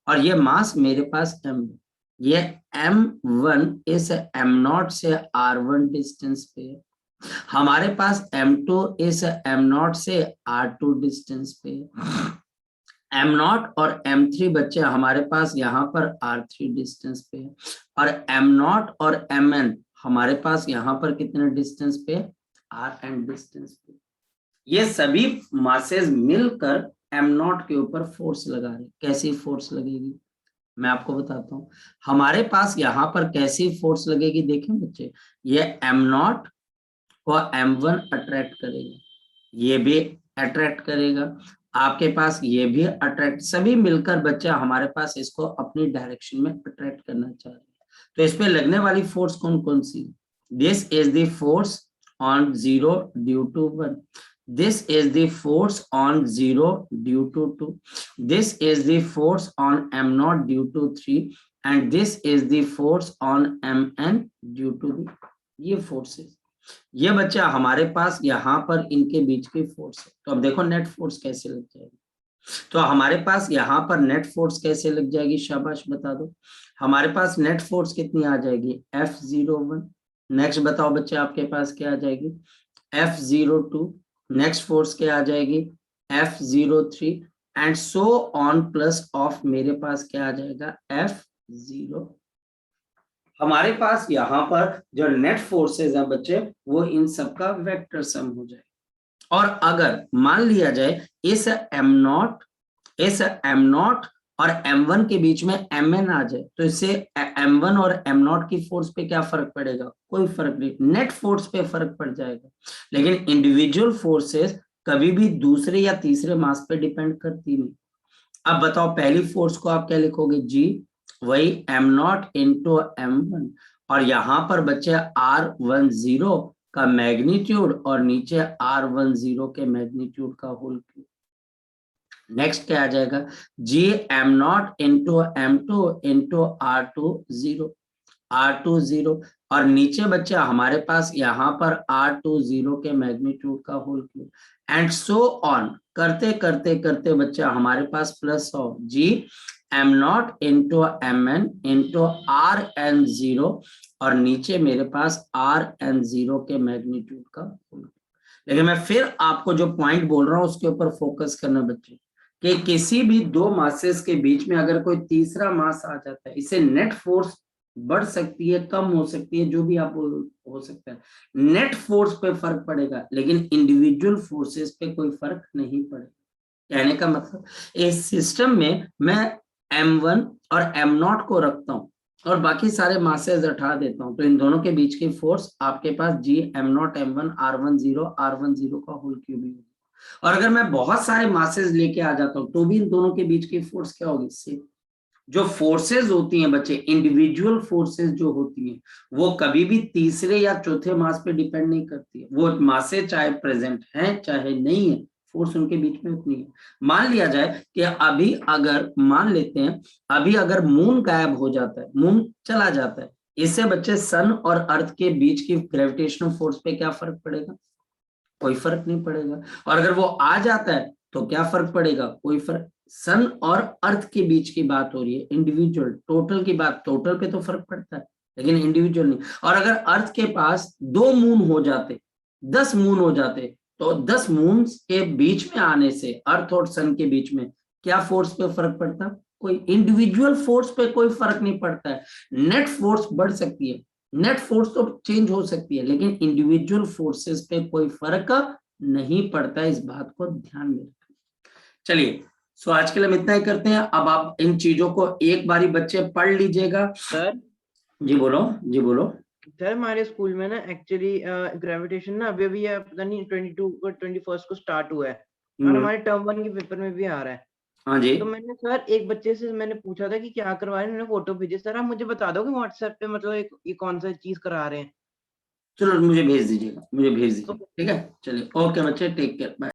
और ये मास मेरे पास m1। ये m1 इस m0 से r1 डिस्टेंस पे है, हमारे पास m2 इस m0 से r2 डिस्टेंस पे है, m0 और m3 बच्चे हमारे पास यहाँ पर r3 डिस्टेंस पे है, और m0 और mn हमारे पास यहाँ पर कितने डिस्टेंस पे, rn डिस्टेंस पे। ये सभी मासेस मिलकर m0 के ऊपर फोर्स लगा रहे। कैसी फोर्स लगेगी मैं आपको बताता हूँ। हमारे पास यहाँ पर कैसी फोर्स लगेगी, देखें बच्चे, ये m0 को m1 अट्रैक्ट करेगा, ये भी अट्रैक्ट करेगा, आपके पास ये भी अट्रैक्ट, सभी मिलकर बच्चा हमारे पास इसको अपनी डायरेक्शन में अट्रैक्ट करना चाह रहे हैं। तो इस पे लगने वाली फोर्स कौन कौन सी? This is the force on 0 due to 1, this is the force on 0 due to 2, this is the force on m0 due to 3, and this is the force on mn due to b। ये forces, ये बच्चा हमारे पास यहाँ पर इनके बीच की force है। तो अब देखो नेट फोर्स कैसे लग जाएगी। तो हमारे पास यहाँ पर नेट फोर्स कैसे लग जाएगी, शाबाश बता दो। हमारे पास नेट फोर्स कितनी आ जाएगी, F01। नेक्स्ट बताओ बच्चे आपके पास क्या आ जाएगी, F02। नेक्स्ट फोर्स क्या आ जाएगी, F03, and so on plus of मेरे पास क्या आ जाएगा, F0। हमारे पास यहाँ पर जो नेट फोर्सेस हैं बच्चे वो इन सबका वेक्टर सम हो जाए। और अगर मान लिया जाए इस m0 और m1 के बीच में mn आ जाए, तो इससे m1 और m0 की फोर्स पे क्या फर्क पड़ेगा, कोई फर्क नहीं, नेट फोर्स पे फर्क पड़ जाएगा। लेकिन इंडिविजुअल फोर्सेस कभी भी दूसरे या तीसरे मास पे डिपेंड करती नहीं। अब बताओ पहली फोर्स को आप क्या लिखोगे, जी, वही m0 इंटू m1, और यहाँ पर बच्चे r10 का मैग्नीट्यूड और नीचे r10 के मैग्नीट्यूड का होल क्यूब। नेक्स्ट क्या आ जाएगा, जी m0 into m2 into r20 और नीचे बच्चे हमारे पास यहाँ पर r20 के मैग्नीट्यूड का whole cube, and so on करते करते करते बच्चे हमारे पास प्लस हो, जी m0 into mn into rn0 और नीचे मेरे पास rn0 के मैग्नीट्यूड का होल। लेकिन मैं फिर आपको जो पॉइंट बोल रहा हूं उसके ऊपर फोकस करना बच्चे, कि किसी भी दो मासेस के बीच में अगर कोई तीसरा मास आ जाता है, इससे नेट फोर्स बढ़ सकती है, कम हो सकती है, जो भी आप हो सकता है, नेट फोर्स पे फर्क पड़ेगा लेकिन इंडिविजुअल फोर्सेस पे कोई फर्क नहीं पड़ेगा। कहने का मतलब इस सिस्टम में मैं m1 और m0 को रखता हूं और बाकी सारे मासेस हटा देता हूं, तो इन दोनों के बीच की फोर्स आपके पास जी m0 m1 r10 का होल क्यूब ही होगा। और अगर मैं बहुत सारे मासेस लेके आ जाता हूं तो भी इन दोनों के बीच की फोर्स क्या होगी, सेम। जो फोर्सेस होती हैं बच्चे, इंडिविजुअल फोर्सेस जो होती हैं, वो कभी भी तीसरे या चौथे मास पे डिपेंड नहीं करती है। वो मासे चाहे प्रेजेंट है चाहे नहीं है, फोर्स उनके बीच में उतनी है। मान लिया जाए कि अभी अगर मान लेते हैं, अभी अगर मून गायब हो जाता है, मून चला जाता है, इससे बच्चे सन और अर्थ के बीच की ग्रेविटेशनल फोर्स पे क्या फर्क पड़ेगा? कोई फर्क नहीं पड़ेगा। और अगर वो आ जाता है तो क्या फर्क पड़ेगा? कोई फर्क। सन और अर्थ के बीच की बात हो रही है, इंडिविजुअल टोटल की बात, टोटल पे तो फर्क पड़ता है लेकिन इंडिविजुअल नहीं। और अगर अर्थ के पास 2 मून हो जाते, 10 मून हो जाते, तो 10 मून के बीच में आने से अर्थ और सन के बीच में क्या फोर्स पे फर्क पड़ता? कोई इंडिविजुअल फोर्स पे कोई फर्क नहीं पड़ता है। नेट फोर्स बढ़ सकती है, नेट फोर्स तो चेंज हो सकती है, लेकिन इंडिविजुअल फोर्सेस पे कोई फर्क नहीं पड़ता है। इस बात को ध्यान में रखें। चलिए, सो आज के लिए हम इतना ही करते हैं। अब आप इन चीजों को एक बारी बच्चे पढ़ लीजिएगा। सर जी बोलो, जी बोलो। सर हमारे स्कूल में ना एक्चुअली ग्रेविटेशन ना अभी अभी पता नहीं 22 और 21 को स्टार्ट हुआ है और हमारे टर्म 1 के पेपर में भी आ रहा है। हाँ जी, तो मैंने सर एक बच्चे से मैंने पूछा था कि क्या करवा रहे हैं, उन्होंने फोटो भेजी। सर आप मुझे बता दो कि व्हाट्सएप पे मतलब ये कौन सा चीज करा रहे हैं। चलो मुझे भेज दीजिएगा, मुझे भेज तो दीजिएगा, ठीक है। चलिए, ओके बच्चे, टेक केयर, बाय।